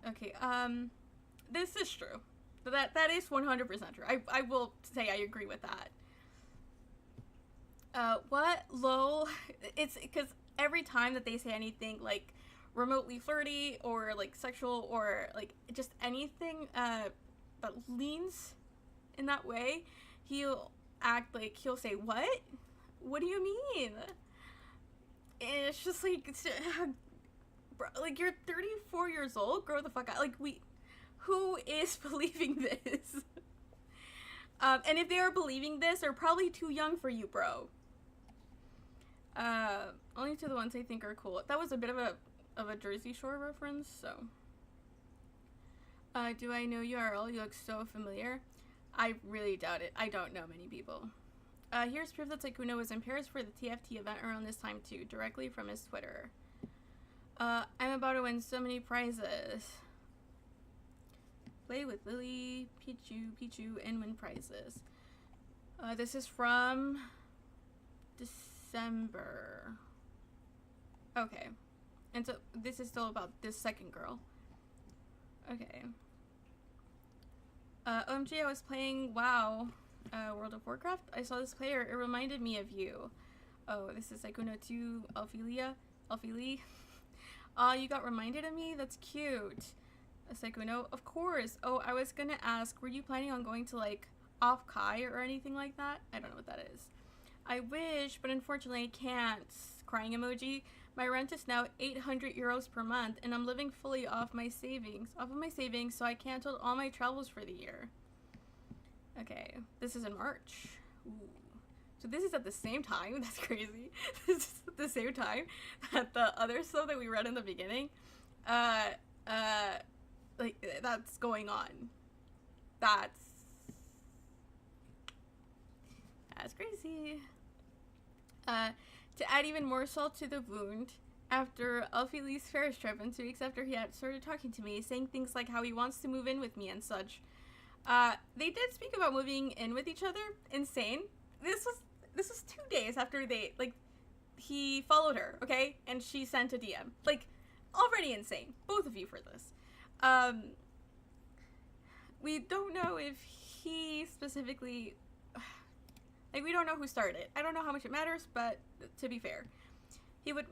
Speaker 1: Okay, this is true. That is 100% true. I will say I agree with that. What? Lol. It's because every time that they say anything, like, remotely flirty, or, like, sexual, or, like, just anything, that leans in that way, he'll act like, he'll say, what? What do you mean? And it's just like, bro, like, you're 34 years old, grow the fuck out. Like, who is believing this? And if they are believing this, they're probably too young for you, bro. Only to the ones I think are cool. That was a bit of a Jersey Shore reference, so. Do I know URL? You look so familiar. I really doubt it. I don't know many people. Here's proof that Sykkuno was in Paris for the TFT event around this time too, directly from his Twitter. I'm about to win so many prizes. Play with Lily, Pichu, and win prizes. This is from December. Okay. And so this is still about this second girl. Okay. OMG, I was playing WoW. World of Warcraft. I saw this player. It reminded me of you. Oh, this is Sykkuno 2 Alfili. You got reminded of me? That's cute. Sykkuno, of course. Oh, I was gonna ask, were you planning on going to, like, off Kai or anything like that? I don't know what that is. I wish, but unfortunately I can't. Crying emoji. My rent is now 800 euros per month, and I'm living fully off of my savings, so I canceled all my travels for the year. Okay, this is in March. Ooh. So this is at the same time. That's crazy. This is at the same time that the other stuff that we read in the beginning, like, that's going on. That's crazy. To add even more salt to the wound, after Alfie Lee's Ferris trip and 2 weeks after he had started talking to me, saying things like how he wants to move in with me and such. They did speak about moving in with each other. Insane. This was 2 days after he followed her, okay? And she sent a DM. Like, already insane. Both of you for this. We don't know if he specifically, like, we don't know who started. I don't know how much it matters, but to be fair, he would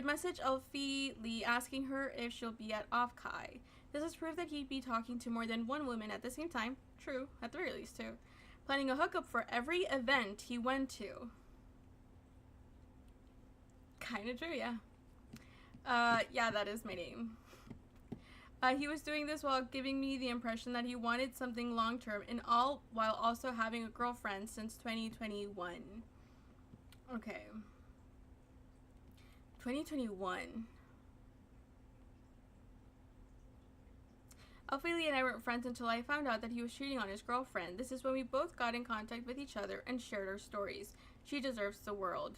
Speaker 1: message Alfie Lee asking her if she'll be at Off Kai. This is proof that he'd be talking to more than one woman at the same time. True, at the very least, too. Planning a hookup for every event he went to. Kinda true, yeah. Yeah, that is my name. He was doing this while giving me the impression that he wanted something long-term, and all while also having a girlfriend since 2021. Okay. 2021. Ophelia and I weren't friends until I found out that he was cheating on his girlfriend. This is when we both got in contact with each other and shared our stories. She deserves the world.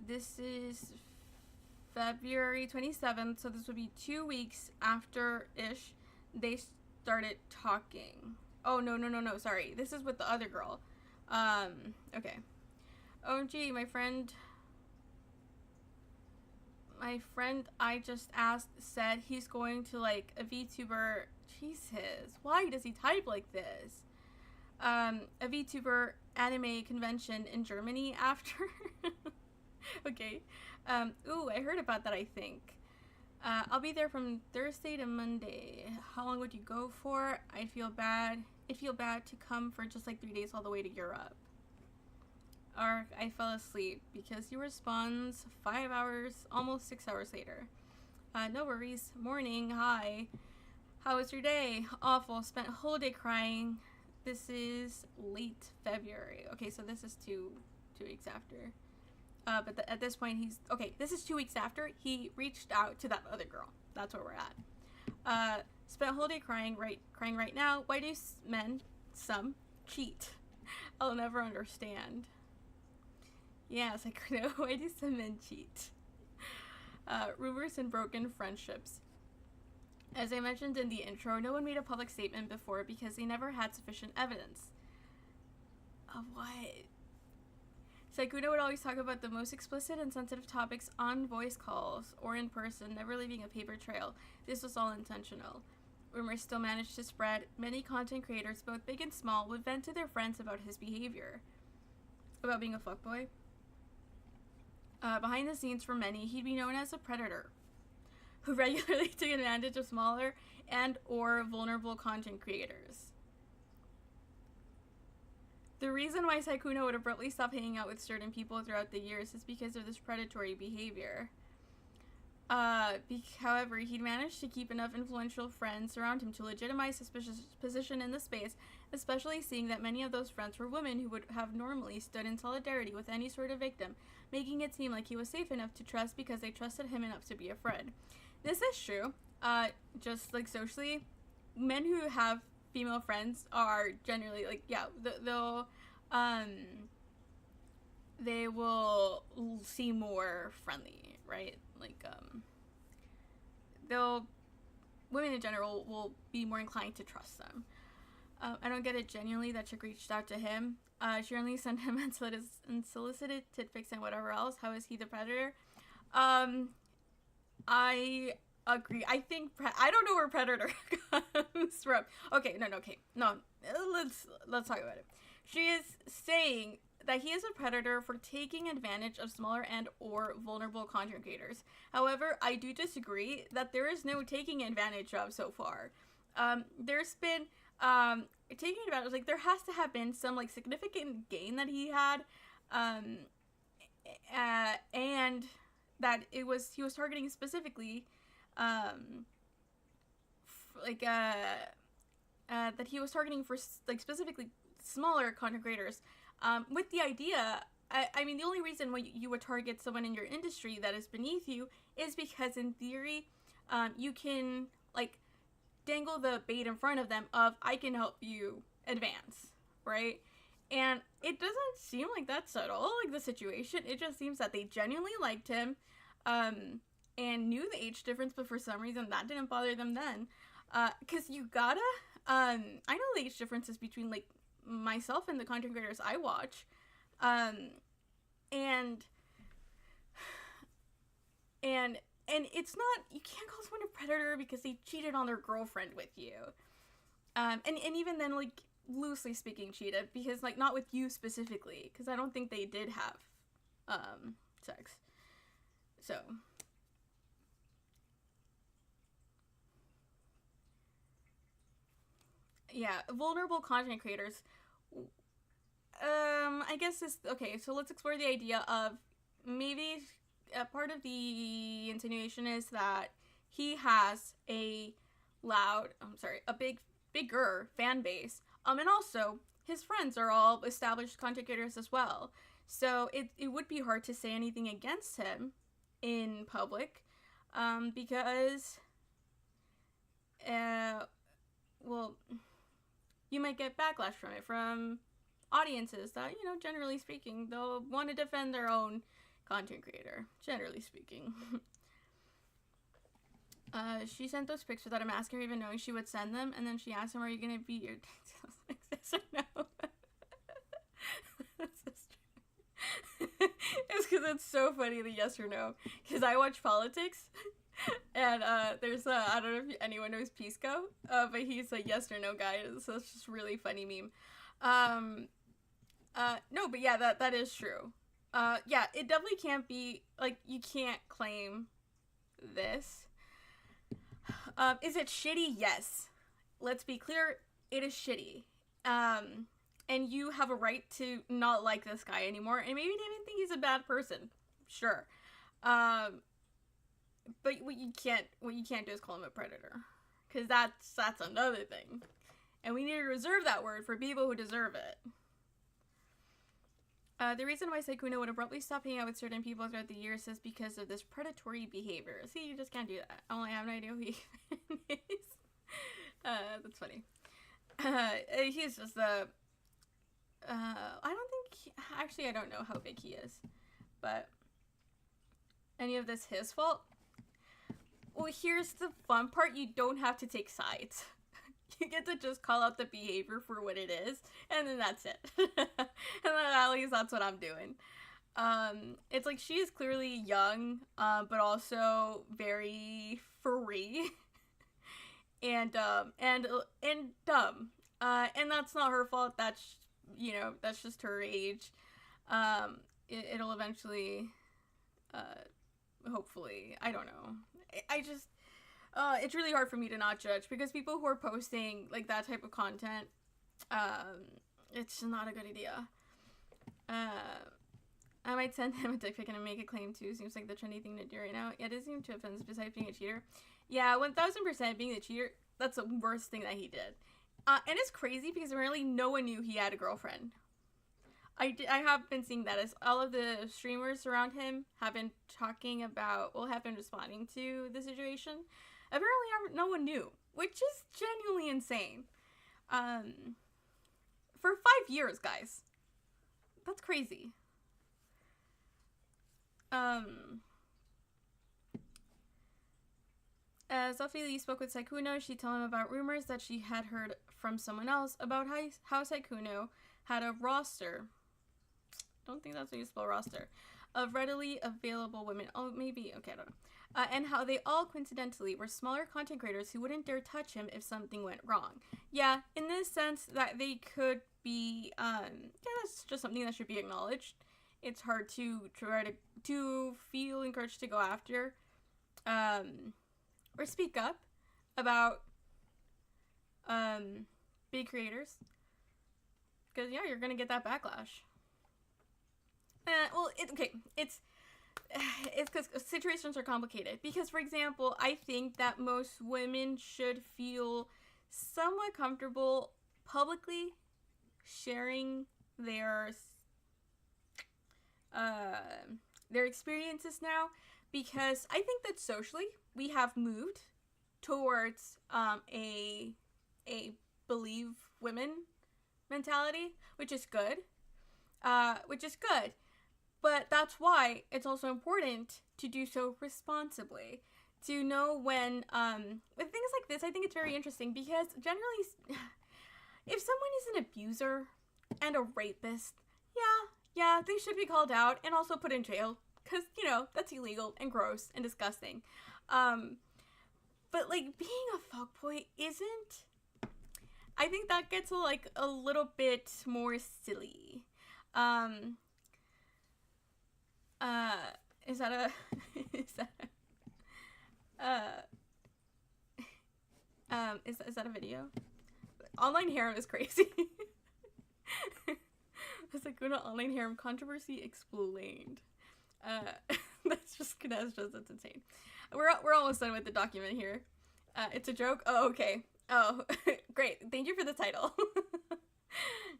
Speaker 1: This is February 27th, so this would be 2 weeks after-ish they started talking. Oh, no, sorry. This is with the other girl. Okay. OMG, my friend I just asked said he's going to, like, a VTuber. Jesus, why does he type like this? A VTuber anime convention in Germany after. Okay. Ooh, I heard about that, I think. I'll be there from Thursday to Monday. How long would you go for? I'd feel bad to come for just like 3 days all the way to Europe. Or I fell asleep because he responds 5 hours, almost 6 hours later. No worries. Morning. Hi. How was your day? Awful. Spent a whole day crying. This is late February. Okay, so this is two weeks after. But at this point, this is 2 weeks after he reached out to that other girl. That's where we're at. Spent a whole day crying right now. Why do some cheat? I'll never understand. Yes, why do some men cheat? Rumors and broken friendships. As I mentioned in the intro, no one made a public statement before because they never had sufficient evidence. Of what? Saikuno would always talk about the most explicit and sensitive topics on voice calls or in person, never leaving a paper trail. This was all intentional. Rumors still managed to spread. Many content creators, both big and small, would vent to their friends about his behavior. About being a fuckboy. Behind the scenes for many, he'd be known as a predator, who regularly took advantage of smaller and or vulnerable content creators. The reason why Saikuno would abruptly stop hanging out with certain people throughout the years is because of this predatory behavior. However, he'd managed to keep enough influential friends around him to legitimize his position in the space, especially seeing that many of those friends were women who would have normally stood in solidarity with any sort of victim, making it seem like he was safe enough to trust because they trusted him enough to be a friend. This is true. Just like socially, men who have female friends are generally like, yeah, they will seem more friendly, right? Like, women in general will be more inclined to trust them. I don't get it genuinely that chick reached out to him. She only sent him unsolicited tit pics and whatever else. How is he the predator? I agree. I think I don't know where predator comes from. Okay, no. Let's talk about it. She is saying that he is a predator for taking advantage of smaller and or vulnerable content creators. However, I do disagree that there is no taking advantage of so far. There's been taking advantage, like there has to have been some like significant gain that he had, and that he was targeting specifically, that he was targeting for like specifically smaller content creators. With the idea, I mean, the only reason why you would target someone in your industry that is beneath you is because, in theory, you can, like, dangle the bait in front of them of, I can help you advance, right? And it doesn't seem like that's at all, like, the situation. It just seems that they genuinely liked him, and knew the age difference, but for some reason that didn't bother them then. Because you gotta, I know the age differences between, like, myself and the content creators I watch, and it's not, you can't call someone a predator because they cheated on their girlfriend with you, and even then, like, loosely speaking, cheated, because, like, not with you specifically, because I don't think they did have sex. So yeah, vulnerable content creators. I guess this, okay, so let's explore the idea of maybe part of the insinuation is that he has a bigger fan base. And also his friends are all established content creators as well. So it would be hard to say anything against him in public, because, well, you might get backlash from it, from audiences that, generally speaking, they'll want to defend their own content creator, generally speaking. She sent those pics without him asking her, even knowing she would send them, and then she asked him, are you going to be your yes or no? That's so true. It's because it's so funny, the yes or no, because I watch politics, and there's I don't know if anyone knows Pisco, but he's a yes or no guy, so it's just really funny meme. No, but yeah, that is true. Yeah, it definitely can't be, like, you can't claim this. Is it shitty? Yes. Let's be clear, it is shitty. And you have a right to not like this guy anymore, and maybe even think he's a bad person. Sure. But what you can't do is call him a predator. Because that's another thing. And we need to reserve that word for people who deserve it. The reason why Sykkuno would abruptly stop hanging out with certain people throughout the years is because of this predatory behavior. See, you just can't do that. I have no idea who he is. That's funny. He's just I don't know how big he is. But any of this his fault? Well, here's the fun part. You don't have to take sides. You get to just call out the behavior for what it is, and then that's it. And then at least that's what I'm doing. It's like, she is clearly young, but also very free, and dumb. And that's not her fault. That's just her age. It'll eventually, hopefully, I don't know. It's really hard for me to not judge, because people who are posting, like, that type of content, it's not a good idea. I might send him a dick pic and make a claim too. Seems like the trendy thing to do right now. Yeah, it does seem too offensive besides being a cheater. Yeah, 1000% being the cheater, that's the worst thing that he did. And it's crazy because apparently no one knew he had a girlfriend. I have been seeing that, as all of the streamers around him have been have been responding to the situation. Apparently no one knew, which is genuinely insane. For 5 years, guys. That's crazy. As Ophelia spoke with Sykkuno, she told him about rumors that she had heard from someone else about how Sykkuno had a roster. Don't think that's how you spell roster. Of readily available women. Oh, maybe. Okay, I don't know. And how they all coincidentally were smaller content creators who wouldn't dare touch him if something went wrong. Yeah, in this sense that they could be, that's just something that should be acknowledged. It's hard to try to feel encouraged to go after, or speak up about, big creators. Because, yeah, you're gonna get that backlash. It's because situations are complicated. Because, for example, I think that most women should feel somewhat comfortable publicly sharing their experiences now, because I think that socially we have moved towards a believe women mentality, which is good. But that's why it's also important to do so responsibly. To know when, with things like this, I think it's very interesting, because generally, if someone is an abuser and a rapist, yeah, they should be called out and also put in jail, because, that's illegal and gross and disgusting. But, like, being a fuckboy isn't, I think that gets, a little bit more silly. Is that a video? Online harem is crazy. The Sykkuno online harem controversy explained. That's insane. We're almost done with the document here. It's a joke. Oh, okay. Oh, great. Thank you for the title.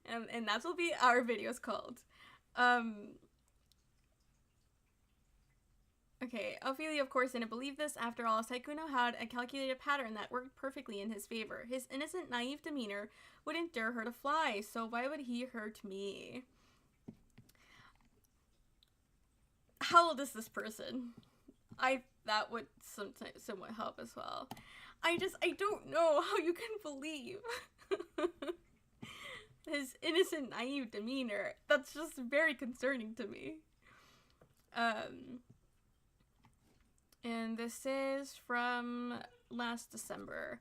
Speaker 1: And that's what be our videos called. Okay, Ophelia, of course, didn't believe this. After all, Saikuno had a calculated pattern that worked perfectly in his favor. His innocent, naive demeanor wouldn't dare her to fly, so why would he hurt me? How old is this person? That would somewhat help as well. I don't know how you can believe his innocent, naive demeanor. That's just very concerning to me. And this is from last December.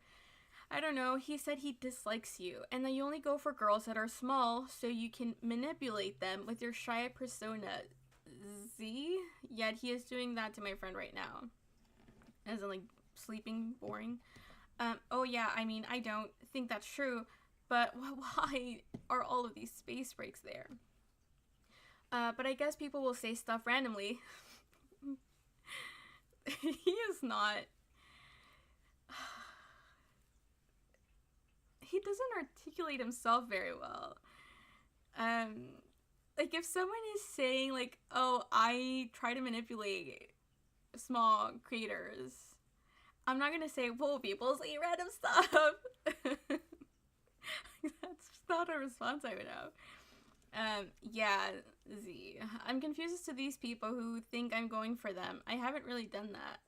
Speaker 1: I don't know, he said he dislikes you, and that you only go for girls that are small so you can manipulate them with your shy persona. Z? Yet he is doing that to my friend right now. As in, like, sleeping, boring. Oh yeah, I mean, I don't think that's true, but why are all of these space breaks there? But I guess people will say stuff randomly. He is not... He doesn't articulate himself very well. Like, if someone is saying, like, oh, I try to manipulate small creators, I'm not gonna say, well, people say random stuff. That's just not a response I would have. Yeah, Z. I'm confused as to these people who think I'm going for them. I haven't really done that.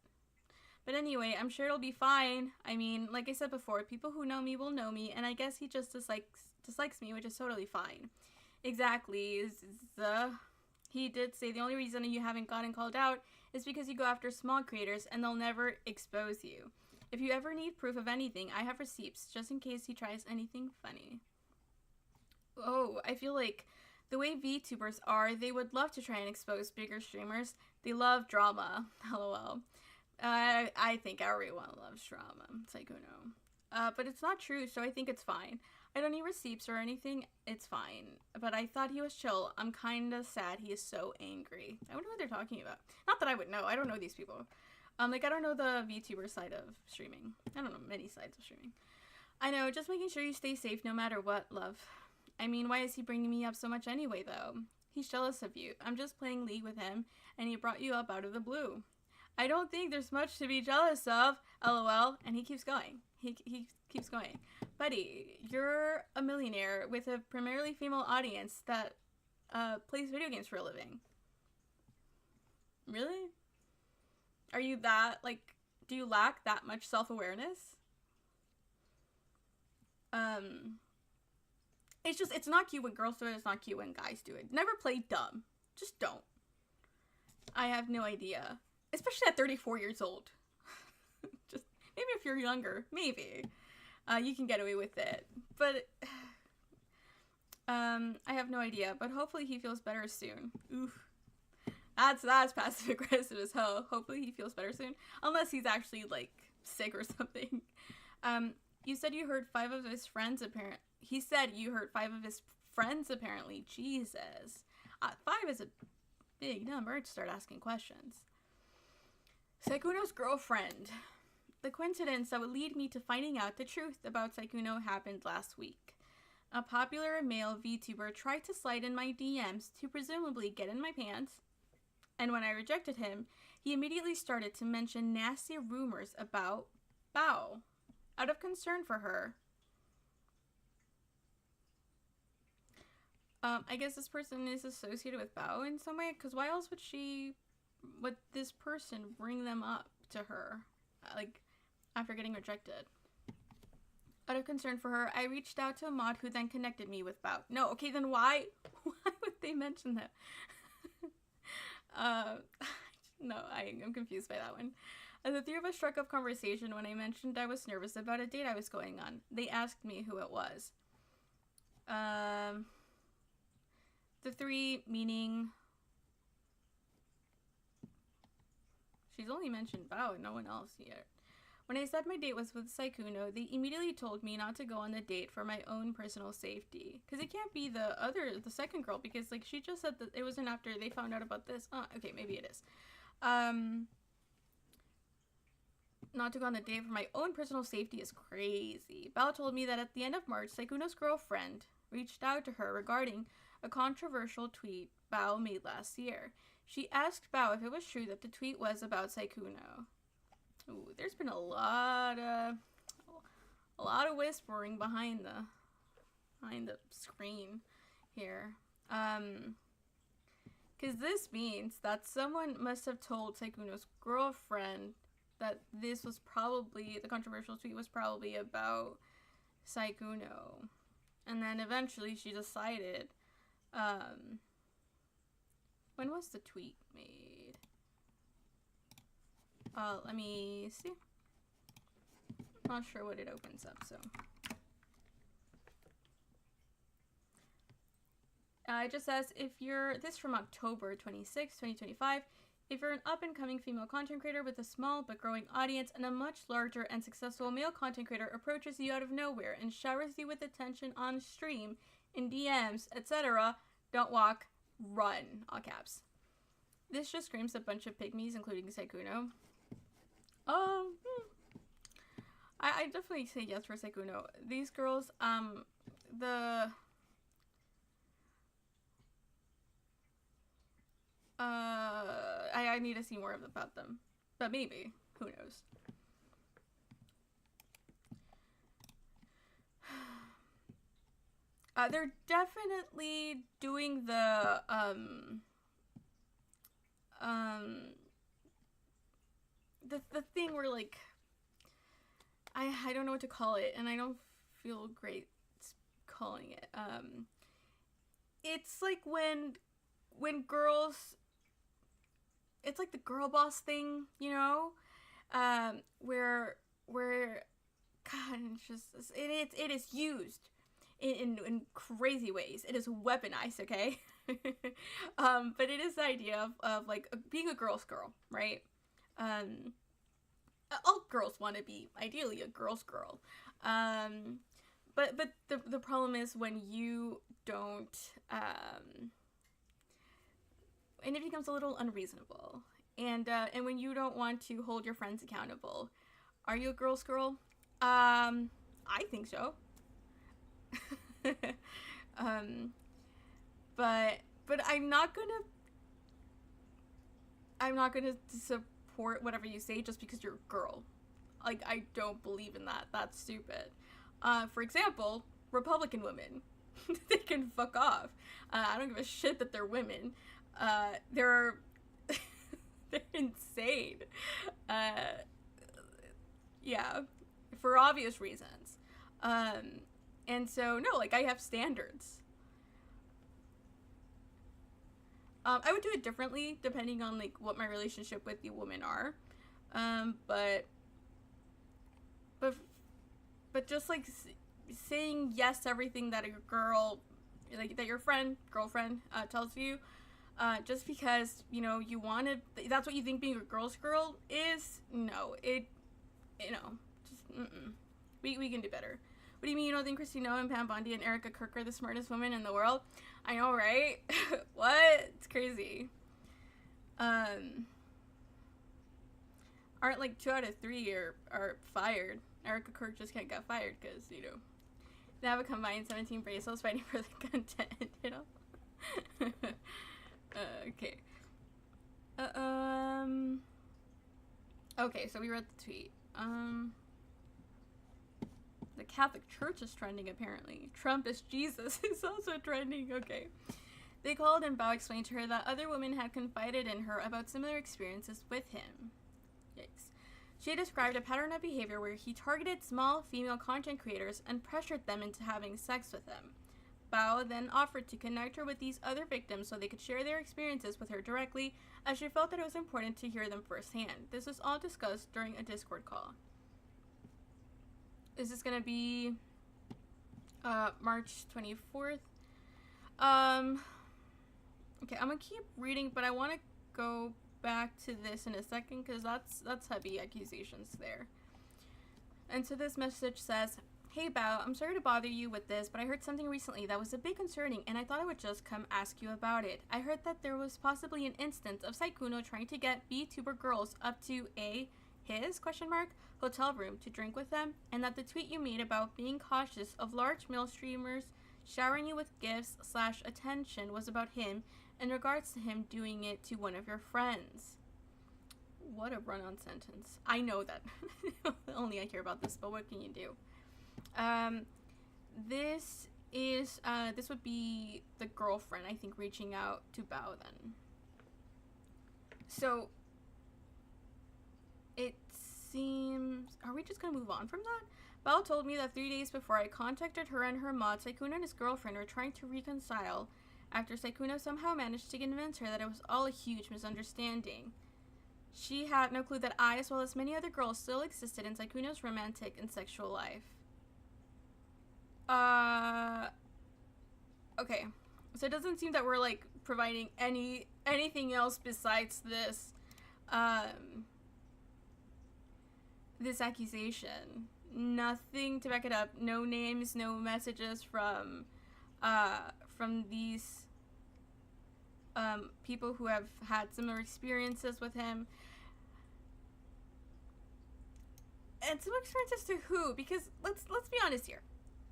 Speaker 1: But anyway, I'm sure it'll be fine. I mean, like I said before, people who know me will know me, and I guess he just dislikes me, which is totally fine. Exactly. He did say the only reason you haven't gotten called out is because you go after small creators and they'll never expose you. If you ever need proof of anything, I have receipts, just in case he tries anything funny. Oh, I feel like the way VTubers are, they would love to try and expose bigger streamers. They love drama. LOL. I think everyone loves drama. Saikuno. But it's not true, so I think it's fine. I don't need receipts or anything. It's fine. But I thought he was chill. I'm kinda sad he is so angry. I wonder what they're talking about. Not that I would know. I don't know these people. Like, I don't know the VTuber side of streaming. I don't know many sides of streaming. I know, just making sure you stay safe no matter what, love. I mean, why is he bringing me up so much anyway, though? He's jealous of you. I'm just playing League with him, and he brought you up out of the blue. I don't think there's much to be jealous of, LOL. And he keeps going. He keeps going. Buddy, you're a millionaire with a primarily female audience that plays video games for a living. Really? Are you that, like, do you lack that much self-awareness? It's not cute when girls do it, it's not cute when guys do it. Never play dumb. Just don't. I have no idea. Especially at 34 years old. Just, maybe if you're younger, maybe. You can get away with it. But, I have no idea. But hopefully he feels better soon. Oof. That's passive aggressive as hell. Hopefully he feels better soon. Unless he's actually, like, sick or something. You said you heard 5 of his friends apparently. He said you heard 5 of his friends apparently. Jesus. 5 is a big number to start asking questions. Saikuno's girlfriend. The coincidence that would lead me to finding out the truth about Saikuno happened last week. A popular male VTuber tried to slide in my DMs to presumably get in my pants, and when I rejected him, he immediately started to mention nasty rumors about Bao, out of concern for her. I guess this person is associated with Bao in some way, because why else would this person bring them up to her, like, after getting rejected? Out of concern for her, I reached out to a mod who then connected me with Bao. No, okay, then why would they mention that? No, I'm confused by that one. The 3 of us struck up conversation when I mentioned I was nervous about a date I was going on. They asked me who it was. The 3 meaning... She's only mentioned Bao and no one else yet. When I said my date was with Saikuno, they immediately told me not to go on the date for my own personal safety. Because it can't be the second girl, because, like, she just said that it wasn't after they found out about this. Oh, okay, maybe it is. Not to go on the date for my own personal safety is crazy. Bao told me that at the end of March, Saikuno's girlfriend reached out to her regarding a controversial tweet Bao made last year. She asked Bao if it was true that the tweet was about Saikuno. Ooh, there's been a lot of whispering behind the screen here. Because this means that someone must have told Saikuno's girlfriend that this was probably, the controversial tweet was probably about Saikuno. And then eventually she decided, when was the tweet made? Let me see. Not sure what it opens up, so. It just says, this from October 26, 2025, if you're an up-and-coming female content creator with a small but growing audience and a much larger and successful male content creator approaches you out of nowhere and showers you with attention on stream, in DMs, etc., don't walk, run, all caps. This just screams a bunch of pygmies, including Saikuno. I definitely say yes for Saikuno. These girls, I need to see more about them, but maybe, who knows. They're definitely doing the thing where, like, I don't know what to call it, and I don't feel great calling it. It's like when girls, it's like the girl boss thing, you know, where God, it's just, it is used in crazy ways. It is weaponized, okay? But it is the idea of like being a girl's girl, right? All girls want to be ideally a girl's girl, but the problem is when you don't, and it becomes a little unreasonable, and when you don't want to hold your friends accountable. Are you a girl's girl? I think so. But I'm not gonna support whatever you say just because you're a girl. Like, I don't believe in that. That's stupid. For example, Republican women. They can fuck off. I don't give a shit that they're women. They're insane. Yeah, for obvious reasons. And so, no, like, I have standards. I would do it differently depending on, like, what my relationship with the woman are. But just, like, saying yes to everything that a girl, like, that your girlfriend, tells you, just because, you know, you want to, that's what you think being a girl's girl is, no, we can do better. What do you mean you don't think Christina and Pam Bondi and Erica Kirk are the smartest women in the world? I know, right? What? It's crazy. Aren't like 2 out of 3 are fired. Erica Kirk just can't get fired because, you know, they have a combined 17 bracelets fighting for the content, you know? Okay. Okay, so we read the tweet. The Catholic Church is trending, apparently. Trump is Jesus is also trending. Okay. They called and Bao explained to her that other women had confided in her about similar experiences with him. Yikes. She described a pattern of behavior where he targeted small female content creators and pressured them into having sex with him. Bao then offered to connect her with these other victims so they could share their experiences with her directly, as she felt that it was important to hear them firsthand. This was all discussed during a Discord call. Is this gonna be March 24th? Okay, I'm gonna keep reading, but I want to go back to this in a second because that's heavy accusations there. And so this message says, "Hey Bao, I'm sorry to bother you with this, but I heard something recently that was a bit concerning, and I thought I would just come ask you about it. I heard that there was possibly an instance of Saikuno trying to get VTuber girls up to his hotel room to drink with them, and that the tweet you made about being cautious of large male streamers showering you with gifts / attention was about him in regards to him doing it to one of your friends." What a run-on sentence. I know that. Only I hear about this, but what can you do? This would be the girlfriend, I think, reaching out to Bao then. So, it seems... Are we just gonna move on from that? Bao told me that 3 days before I contacted her and her mod, Saikuno and his girlfriend were trying to reconcile after Saikuno somehow managed to convince her that it was all a huge misunderstanding. She had no clue that I, as well as many other girls, still existed in Saikuno's romantic and sexual life. Okay. So it doesn't seem that we're, like, providing anything else besides this, this accusation. Nothing to back it up. No names, no messages from these, people who have had similar experiences with him. And similar experiences to who? Because let's be honest here.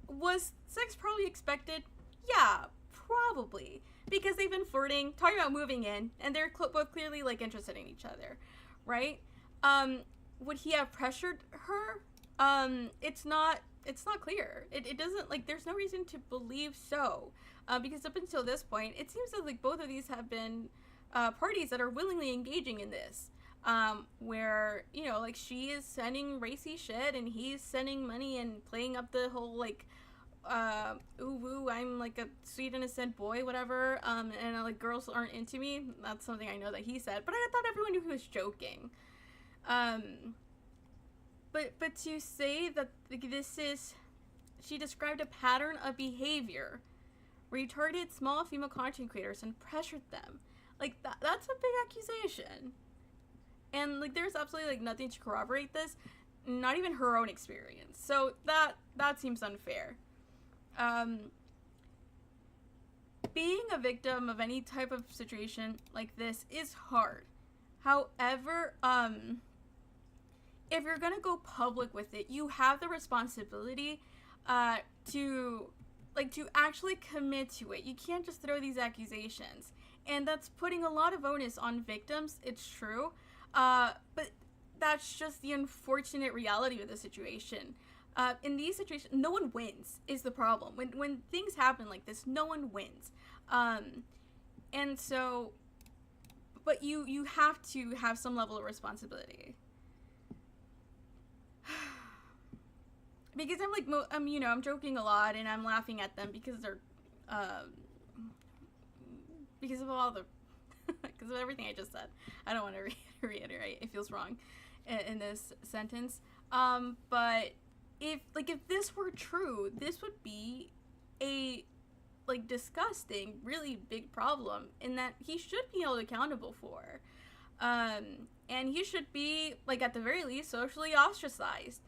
Speaker 1: Was sex probably expected? Yeah, probably. Because they've been flirting, talking about moving in, and they're both clearly, like, interested in each other, right? Would he have pressured her? It's not clear. It doesn't, like, there's no reason to believe so. Because up until this point, it seems that, like, both of these have been parties that are willingly engaging in this. Where, you know, like, she is sending racy shit and he's sending money and playing up the whole, like, ooh woo, I'm, like, a sweet innocent boy, whatever, and, like, girls aren't into me. That's something I know that he said, but I thought everyone knew he was joking. But to say that, like, she described a pattern of behavior where he targeted small female content creators and pressured them. Like, that's a big accusation. And, like, there's absolutely, like, nothing to corroborate this. Not even her own experience. So that seems unfair. Being a victim of any type of situation like this is hard. However, if you're gonna go public with it, you have the responsibility to actually commit to it. You can't just throw these accusations. And that's putting a lot of onus on victims, it's true. But that's just the unfortunate reality of the situation. In these situations, no one wins is the problem. When things happen like this, no one wins. And so, but you have to have some level of responsibility. Because I'm joking a lot and I'm laughing at them because they're, because of all the, because of everything I just said. I don't want to reiterate. It feels wrong in this sentence. But if this were true, this would be a, like, disgusting, really big problem in that he should be held accountable for. And he should be, like, at the very least, socially ostracized.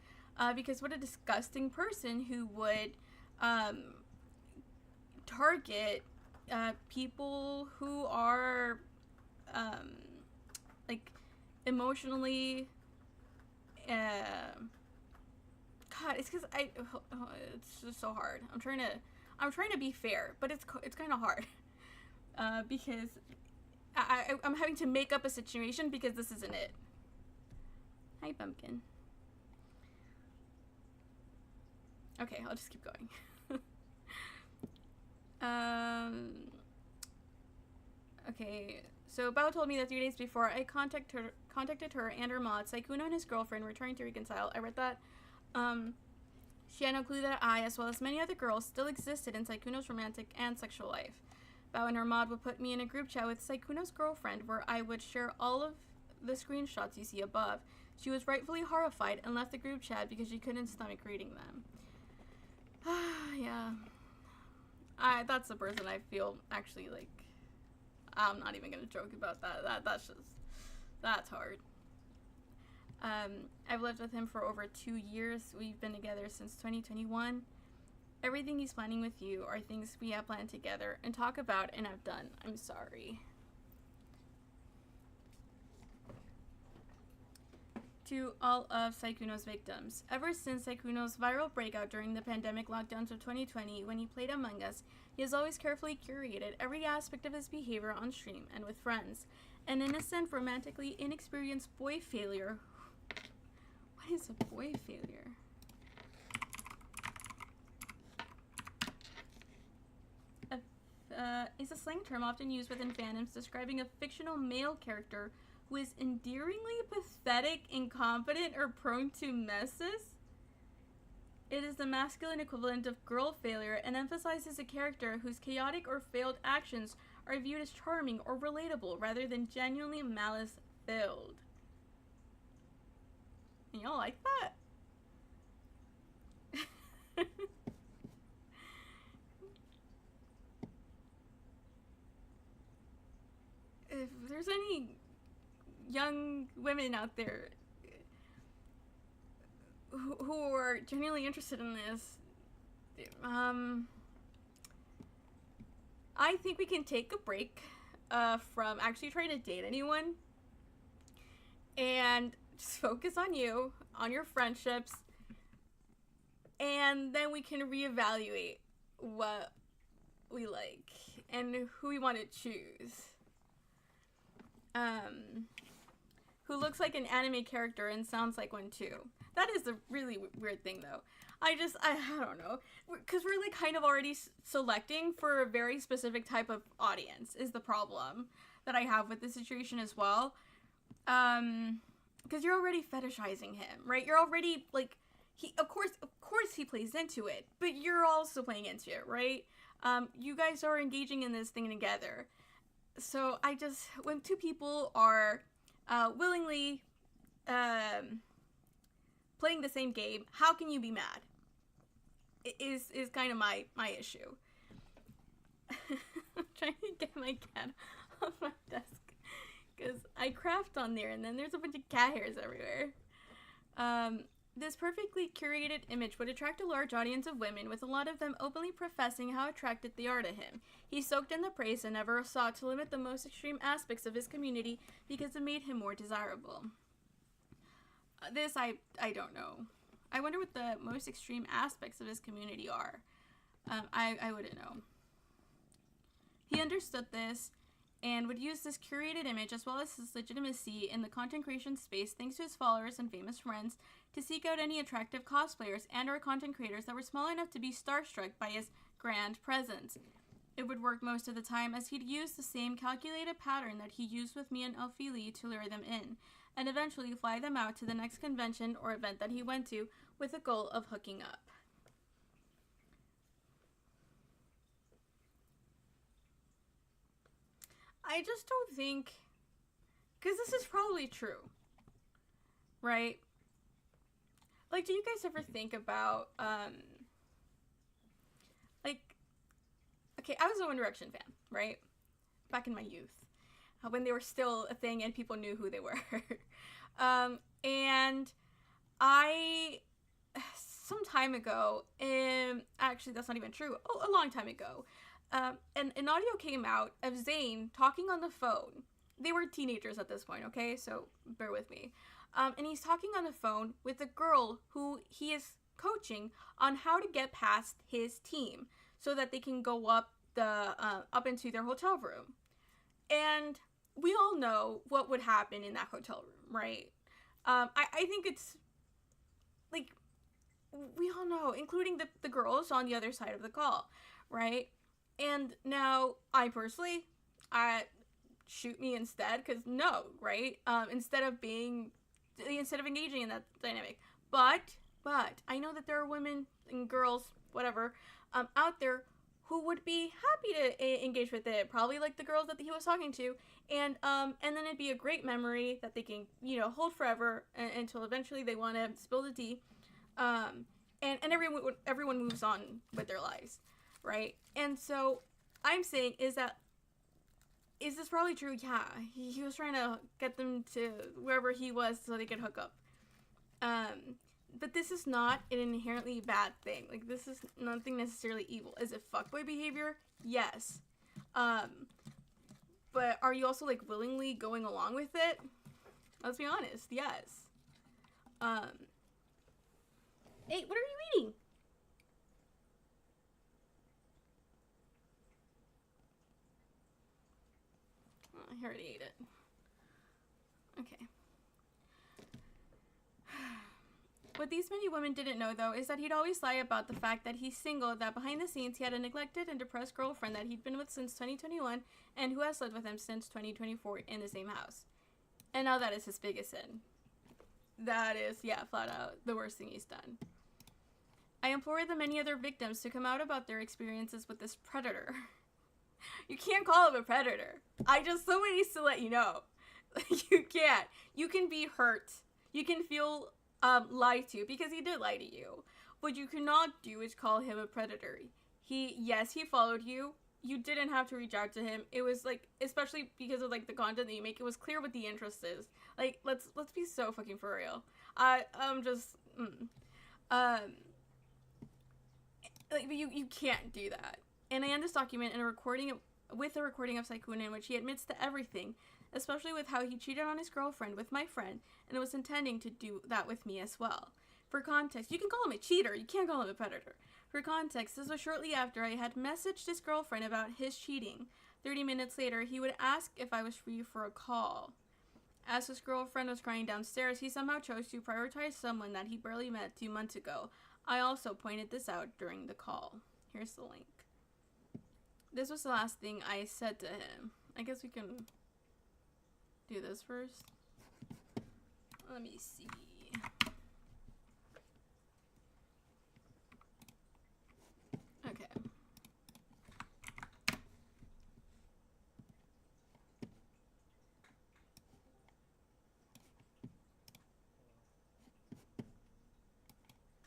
Speaker 1: Because what a disgusting person who would target people who are like emotionally God, it's because it's just so hard. I'm trying to be fair, but it's kind of hard because I'm having to make up a situation because this isn't it. Hi, Pumpkin. Okay, I'll just keep going. Okay, so Bao told me that 3 days before I contacted her and her mod, Saikuno and his girlfriend were trying to reconcile. I read that. She had no clue that I, as well as many other girls, still existed in Saikuno's romantic and sexual life. Bao and her mod would put me in a group chat with Saikuno's girlfriend where I would share all of the screenshots you see above. She was rightfully horrified and left the group chat because she couldn't stomach reading them. Yeah. That's the person I feel actually, like, I'm not even gonna joke about that. That's hard. I've lived with him for over 2 years. We've been together since 2021. Everything he's planning with you are things we have planned together and talk about and have done. I'm sorry. To all of Saikuno's victims. Ever since Saikuno's viral breakout during the pandemic lockdowns of 2020 when he played Among Us, he has always carefully curated every aspect of his behavior on stream and with friends. An innocent, romantically inexperienced boy failure. What is a boy failure? Is a slang term often used within fandoms describing a fictional male character who is endearingly pathetic, incompetent, or prone to messes. It is the masculine equivalent of girl failure and emphasizes a character whose chaotic or failed actions are viewed as charming or relatable rather than genuinely malice-filled. And y'all like that? If there's any young women out there who are genuinely interested in this, I think we can take a break from actually trying to date anyone and just focus on you, on your friendships, and then we can reevaluate what we like and who we want to choose. Who looks like an anime character and sounds like one too. That is a really weird thing though. I don't know. Because we're like kind of already selecting for a very specific type of audience is the problem that I have with this situation as well. Because you're already fetishizing him, right? You're already like, of course he plays into it, but you're also playing into it, right? You guys are engaging in this thing together. So when two people are willingly playing the same game, how can you be mad? Is kind of my issue. I'm trying to get my cat off my desk because I craft on there and then there's a bunch of cat hairs everywhere. This perfectly curated image would attract a large audience of women, with a lot of them openly professing how attracted they are to him. He soaked in the praise and never sought to limit the most extreme aspects of his community because it made him more desirable. This, I don't know. I wonder what the most extreme aspects of his community are. I wouldn't know. He understood this and would use this curated image as well as his legitimacy in the content creation space thanks to his followers and famous friends to seek out any attractive cosplayers and or content creators that were small enough to be starstruck by his grand presence. It would work most of the time as he'd use the same calculated pattern that he used with me and Elfili to lure them in, and eventually fly them out to the next convention or event that he went to with the goal of hooking up. I just don't think, because this is probably true, right? Like, do you guys ever think about, okay, I was a One Direction fan, right? Back in my youth, when they were still a thing and people knew who they were. And I, some time ago, actually that's not even true, a long time ago, and an audio came out of Zayn talking on the phone. They were teenagers at this point, okay? So bear with me. And he's talking on the phone with a girl who he is coaching on how to get past his team so that they can go up into their hotel room. And we all know what would happen in that hotel room, right? I think it's like, we all know, including the girls on the other side of the call, right? And now I personally, shoot me instead, because no, right? Instead of engaging in that dynamic. But I know that there are women and girls, whatever, out there who would be happy to engage with it. Probably like the girls that he was talking to. And then it'd be a great memory that they can, hold forever until eventually they want to spill the tea. And everyone moves on with their lives, right? And so I'm saying is this probably true? Yeah, he was trying to get them to wherever he was so they could hook up. But this is not an inherently bad thing. Like, this is nothing necessarily evil. Is it fuckboy behavior? Yes. But are you also, like, willingly going along with it? Let's be honest. Yes. Hey, what are you eating? Oh, I already ate it. Okay. What these many women didn't know, though, is that he'd always lie about the fact that he's single, that behind the scenes he had a neglected and depressed girlfriend that he'd been with since 2021, and who has lived with him since 2024 in the same house. And now that is his biggest sin. That is, yeah, flat out the worst thing he's done. I implore the many other victims to come out about their experiences with this predator. You can't call him a predator. Somebody needs to let you know. You can't. You can be hurt. You can feel lied to, because he did lie to you. What you cannot do is call him a predator. Yes, he followed you. You didn't have to reach out to him. It was like, especially because of like the content that you make, it was clear what the interest is. Like, let's be so fucking for real. Like, you can't do that. And I end this document with a recording of Saikun in which he admits to everything, especially with how he cheated on his girlfriend with my friend, and was intending to do that with me as well. For context, you can call him a cheater, you can't call him a predator. For context, this was shortly after I had messaged his girlfriend about his cheating. 30 minutes later, he would ask if I was free for a call. As his girlfriend was crying downstairs, he somehow chose to prioritize someone that he barely met 2 months ago. I also pointed this out during the call. Here's the link. This was the last thing I said to him. I guess we can do this first. Let me see. Okay.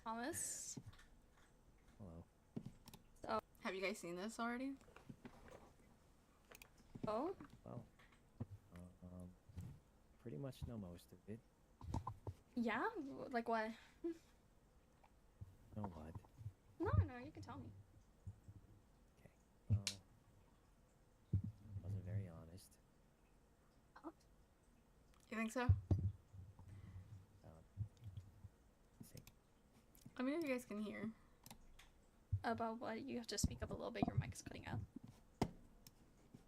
Speaker 2: Thomas?
Speaker 3: Hello.
Speaker 2: So,
Speaker 1: Have you guys seen this already?
Speaker 2: oh?
Speaker 3: Well, pretty much know most of it.
Speaker 2: Yeah? Like what?
Speaker 3: Know what?
Speaker 2: No, you can tell me.
Speaker 3: Okay. Well, wasn't very honest.
Speaker 1: You think so?
Speaker 3: See.
Speaker 1: Let me know if you guys can hear.
Speaker 2: About what? You have to speak up a little bit, your mic is cutting out.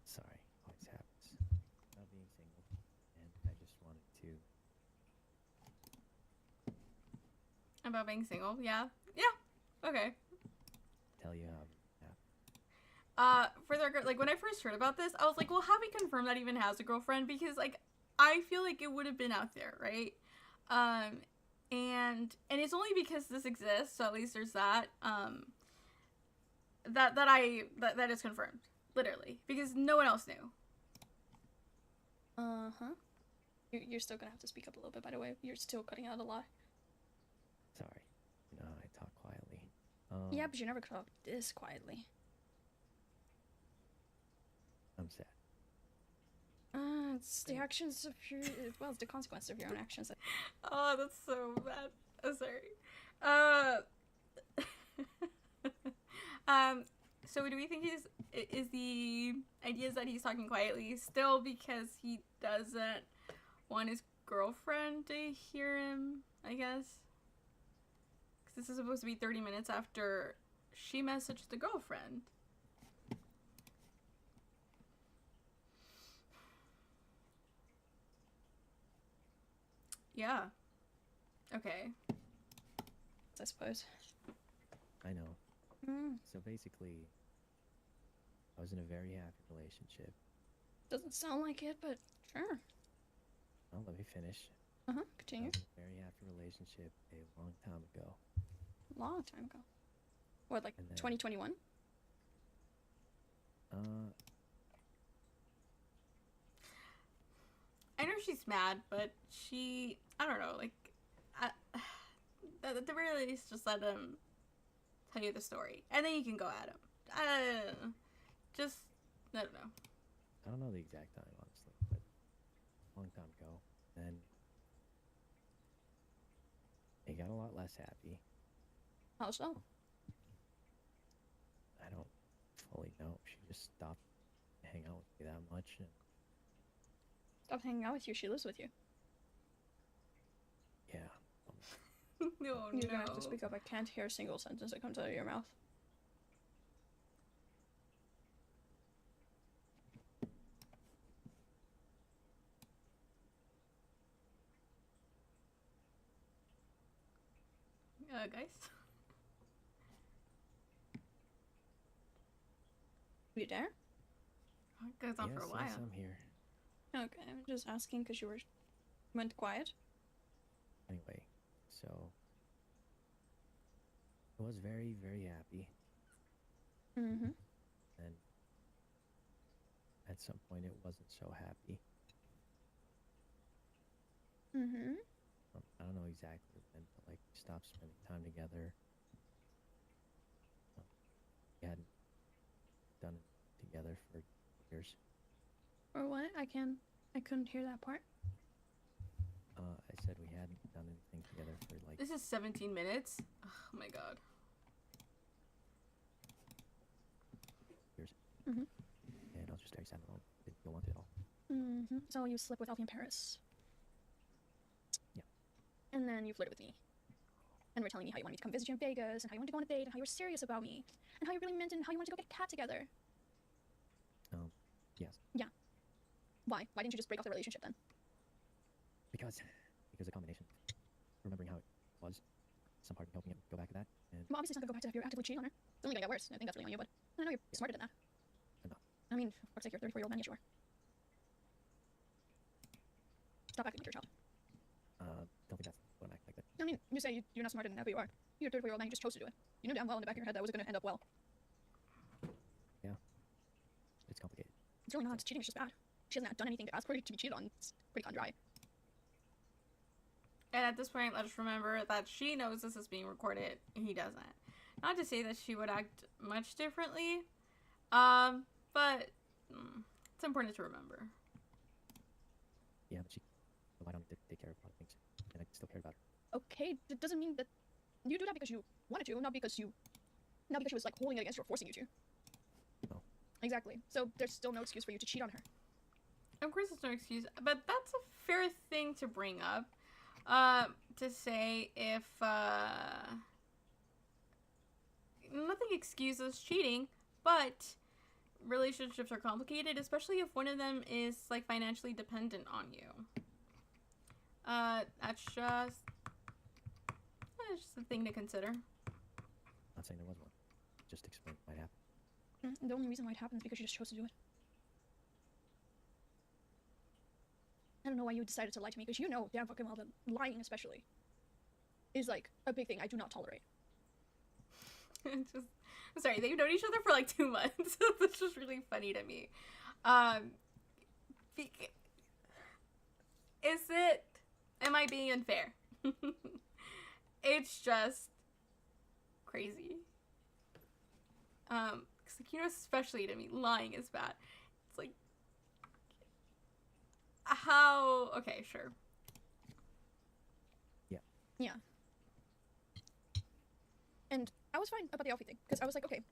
Speaker 3: Sorry, always happens. About being single, and I just wanted to.
Speaker 1: About being single? Yeah. Yeah. Okay.
Speaker 3: Tell you how.
Speaker 1: For the record, like, when I first heard about this, I was like, well, have we confirmed that he even has a girlfriend? Because, like, I feel like it would have been out there, right? And it's only because this exists, so at least there's that, that is confirmed. Literally. Because no one else knew.
Speaker 2: Uh-huh. You're still gonna have to speak up a little bit, by the way. You're still cutting out a lot.
Speaker 3: Sorry. No, I talk quietly.
Speaker 2: Yeah, but you never talk this quietly.
Speaker 3: I'm sad.
Speaker 2: It's the actions of your... Well, it's the consequence of your own actions.
Speaker 1: Oh, that's so bad. I'm sorry. So do we think is the idea that he's talking quietly still because he doesn't want his girlfriend to hear him, I guess? Because this is supposed to be 30 minutes after she messaged the girlfriend. Yeah. Okay.
Speaker 2: I suppose.
Speaker 3: I know.
Speaker 2: Mm.
Speaker 3: So basically, I was in a very happy relationship.
Speaker 2: Doesn't sound like it, but sure.
Speaker 3: Well, let me finish.
Speaker 2: Uh-huh,
Speaker 3: I
Speaker 2: continue.
Speaker 3: was in a very happy relationship a long time ago.
Speaker 2: Long time ago. What, like
Speaker 3: And then-
Speaker 2: 2021?
Speaker 1: I know she's mad, but I don't know, like, at the very least, just let him tell you the story. And then you can go at him. I don't know.
Speaker 3: I don't know the exact time, honestly, but a long time ago. Then lot less happy.
Speaker 2: How so?
Speaker 3: I don't fully know. She just stopped hanging out with me that much. And
Speaker 2: Stop hanging out with you. She lives with you.
Speaker 3: yeah.
Speaker 1: No,
Speaker 2: You're
Speaker 1: no.
Speaker 2: gonna have to speak up. I can't hear a single sentence that comes out of your mouth.
Speaker 1: Guys?
Speaker 2: You there?
Speaker 1: It goes on for a
Speaker 3: Yes,
Speaker 1: while.
Speaker 3: yes, I'm here.
Speaker 2: Okay, I'm just asking because you went quiet.
Speaker 3: Anyway, so I was very, very happy.
Speaker 2: Mm-hmm.
Speaker 3: And at some point, it wasn't so happy.
Speaker 2: Mm-hmm.
Speaker 3: I don't know exactly when, but like we stopped spending time together. We hadn't done it together for years.
Speaker 2: Or what? I couldn't hear that part.
Speaker 3: I said we hadn't done anything together for like
Speaker 1: This is 17 minutes. Oh my god.
Speaker 3: years.
Speaker 2: Mhm.
Speaker 3: And I was just very sad alone. Didn't feel wanted at all.
Speaker 2: Mm-hmm. So you slept with Alfie in Paris.
Speaker 3: Yeah.
Speaker 2: And then you flirted with me. And were telling me how you wanted me to come visit you in Vegas, and how you wanted to go on a date, and how you were serious about me, and how you really meant it, and how you wanted to go get a cat together.
Speaker 3: Yes.
Speaker 2: Why? Why didn't you just break off the relationship then?
Speaker 3: Because a combination. Remembering how it was, some part of me hoping it would go back to that, and
Speaker 2: Well, obviously it's not gonna go back to that if you're actively cheating on her. It's only gonna get worse. And I think that's really on you, but I know you're smarter than that.
Speaker 3: I'm not.
Speaker 2: I mean, for fuck's sake, you're a 34-year-old man, yes you are. Stop acting like you're a child.
Speaker 3: don't think that's what I'm acting like. But
Speaker 2: I mean, you say you're not smarter than that, but you are. You're a 34-year-old man, you just chose to do it. You knew damn well in the back of your head that was gonna end up well.
Speaker 3: it's complicated.
Speaker 2: It's really not. Cheating is just bad. She hasn't done anything to ask for you to be cheated on. It's pretty cut and dry.
Speaker 1: And at this point, let's remember that she knows this is being recorded. He doesn't. Not to say that she would act much differently, but it's important to remember.
Speaker 3: Yeah, but she relied on me to take care of a lot of things, and I still cared about her.
Speaker 2: Okay, that doesn't mean that you do that because you wanted to, not because she was like holding it against you or forcing you to.
Speaker 3: No.
Speaker 2: Exactly. So there's still no excuse for you to cheat on her.
Speaker 1: Of course, it's no excuse, but that's a fair thing to bring up. To say if nothing excuses cheating, but relationships are complicated, especially if one of them is like financially dependent on you. That's just a thing to consider.
Speaker 3: Not saying there was one. Just explain what might happen.
Speaker 2: The only reason why it happened is because you just chose to do it. I don't know why you decided to lie to me, because you know damn fucking well that lying especially is like a big thing I do not tolerate.
Speaker 1: I'm sorry, they've known each other for like 2 months. That's just really funny to me. Am I being unfair? It's just crazy. 'Cause, like, especially to me, lying is bad. It's like, how? Okay, sure.
Speaker 2: Yeah. And I was fine about the Alfie thing, because I was like, okay,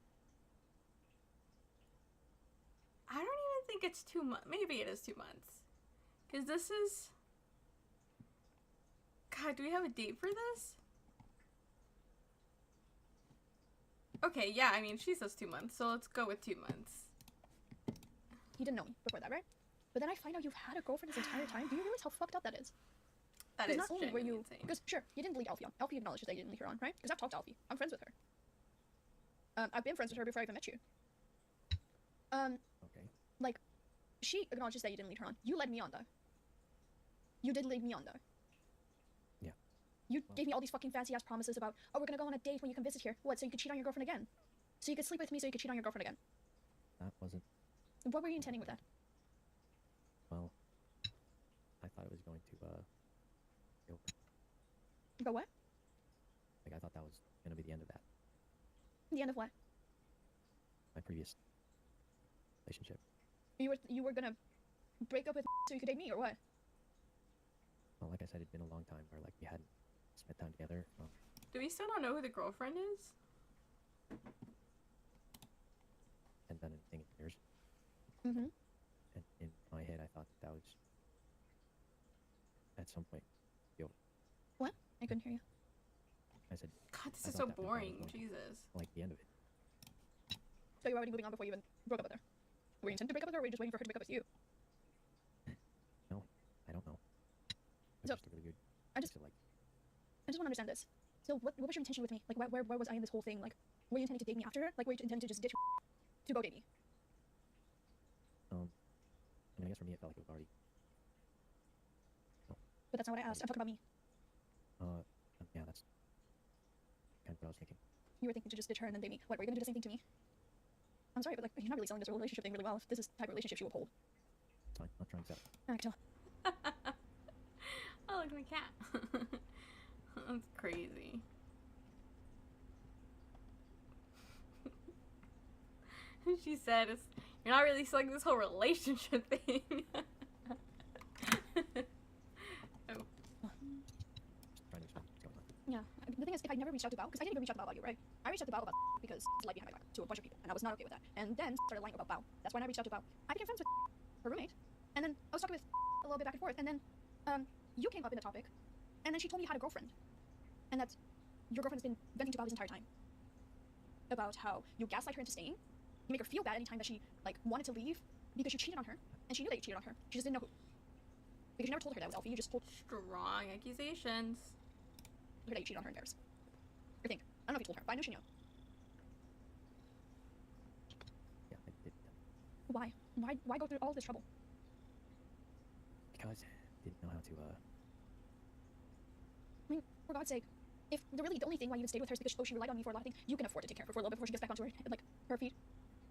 Speaker 1: I don't even think it's 2 months. Maybe it is 2 months. Because this is... God, do we have a date for this? Okay, yeah, I mean, she says 2 months, so let's go with 2 months.
Speaker 2: he didn't know me before that, right? But then I find out you've had a girlfriend this entire time. Do you realize how fucked up that is?
Speaker 1: That
Speaker 2: Because
Speaker 1: is
Speaker 2: not only were
Speaker 1: genuinely
Speaker 2: you,
Speaker 1: insane.
Speaker 2: because sure, you didn't delete Alfie. Alfie acknowledges that you didn't leave her on, right? Because I've talked to Alfie. I'm friends with her. I've been friends with her before I even met you.
Speaker 3: Okay.
Speaker 2: She acknowledges that you didn't lead her on. You led me on, though. You did lead me on, though.
Speaker 3: Yeah.
Speaker 2: You
Speaker 3: Well.
Speaker 2: gave me all these fucking fancy ass promises about, oh, we're gonna go on a date when you come visit here. What, so you could cheat on your girlfriend again? So you could sleep with me so you could cheat on your girlfriend again?
Speaker 3: That wasn't.
Speaker 2: What were you intending with that?
Speaker 3: Well, I thought it was going to be over.
Speaker 2: Go what?
Speaker 3: Like I thought that was gonna be the end of that.
Speaker 2: The end of what?
Speaker 3: My previous relationship.
Speaker 2: You were gonna break up with so you could date me, or what?
Speaker 3: Well, like I said, it'd been a long time where like we hadn't spent time together.
Speaker 1: Do we still not know who the girlfriend is?
Speaker 3: Hadn't done anything in years.
Speaker 2: Mm-hmm.
Speaker 3: And in my head, I thought that was at some point be over.
Speaker 2: What? I couldn't hear you.
Speaker 3: I said,
Speaker 1: God, this
Speaker 3: I
Speaker 1: is
Speaker 3: thought
Speaker 1: so
Speaker 3: that was
Speaker 1: boring.
Speaker 3: going to be,
Speaker 1: Jesus.
Speaker 3: like the end of it.
Speaker 2: So you were already moving on before you even broke up with her. Were you intending to break up with her, or were you just waiting for her to break up with you?
Speaker 3: No, I don't know. It
Speaker 2: So,
Speaker 3: was just a really weird.
Speaker 2: I just want to understand this. So what was your intention with me? Like, where was I in this whole thing? Like, were you intending to date me after her? Like, were you intending to just ditch to go date me?
Speaker 3: I mean, I guess for me, it felt like it was already.
Speaker 2: But that's not what I asked. I'm talking about me.
Speaker 3: Yeah, that's kind of what I was thinking.
Speaker 2: You were thinking to just ditch her and then date me. What, were you gonna do the same thing to me? I'm sorry, but like, you're not really selling this relationship thing really well. If this is the type of relationship you uphold.
Speaker 3: It's fine. I'm not trying to sell.
Speaker 2: I can tell.
Speaker 1: Oh, look at my cat. That's crazy. She said, "You're not really selling this whole relationship thing." Oh.
Speaker 3: Just trying to explain what's going on.
Speaker 2: Yeah. The thing is, if I never reached out to Bao, because I didn't even reach out to Bao about you, right? I reached out to Bao about because he lied behind my back to a bunch of people, and I was not okay with that. And then started lying about Bao. That's when I reached out to Bao. I became friends with her roommate, and then I was talking with a little bit back and forth, and then you came up in the topic, and then she told me you had a girlfriend, and that your girlfriend has been venting to Bao this entire time about how you gaslight her into staying, you make her feel bad anytime that she like wanted to leave because you cheated on her, and she knew that you cheated on her. She just didn't know who, because you never told her that was Alfie. You just told
Speaker 1: Strong accusations.
Speaker 2: her that you cheated on her in Paris. Or think. I don't know if you told her, but I know she knew.
Speaker 3: Yeah, I did.
Speaker 2: Why? Why go through all this trouble?
Speaker 3: Because I didn't know how to.
Speaker 2: I mean, for God's sake, if the only thing why you even stayed with her is because she relied on me for a lot of things, you can afford to take care of her for a little bit before she gets back onto her feet.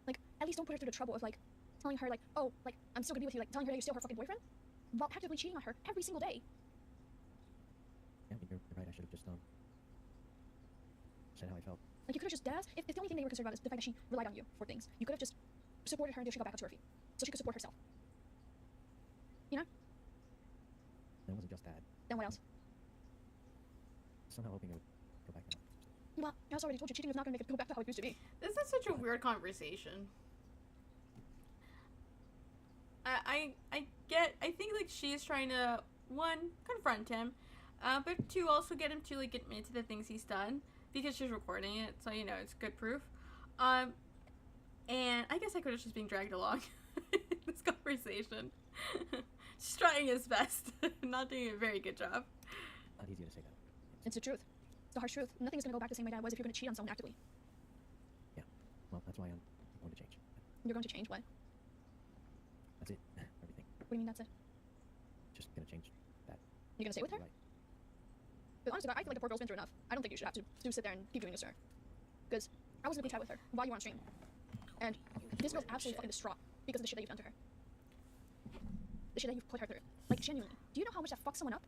Speaker 2: Like, at least don't put her through the trouble of like telling her like, oh, like I'm still gonna be with you, like telling her that you're still her fucking boyfriend, while actively cheating on her every single day.
Speaker 3: Yeah, I mean, you're right. I should have just said how I felt.
Speaker 2: Like you could have just deadass. If the only thing they were concerned about is the fact that she relied on you for things, you could have just supported her until she got back onto her feet, so she could support herself. You know?
Speaker 3: And it wasn't just that.
Speaker 2: Then what else?
Speaker 3: Somehow hoping it would go back now.
Speaker 2: Well, I also already told you cheating is not gonna make it go back to how it used to be.
Speaker 1: This is such a weird conversation. I think like she's trying to, one, confront him, but two, also get him to like admit to the things he's done, because she's recording it, so you know it's good proof. And I guess I could have just been dragged along in this conversation. She's trying his best, not doing a very good job.
Speaker 3: Not easy to say that.
Speaker 2: It's the truth. It's the harsh truth. Nothing's gonna go back the same way that it was if you're gonna cheat on someone actively.
Speaker 3: Yeah. Well, that's why I'm going to change.
Speaker 2: You're going to change what?
Speaker 3: That's it. Everything.
Speaker 2: What do you mean that's it?
Speaker 3: Just gonna change that.
Speaker 2: You're gonna stay with her?
Speaker 3: Right.
Speaker 2: But honestly, I feel like the poor girl's been through enough. I don't think you should have to sit there and keep doing this to her. Because I was in a group chat with her while you were on stream. And this girl's absolutely fucking distraught because of the shit that you've done to her. The shit that you've put her through. Like, genuinely. Do you know how much that fucks someone up?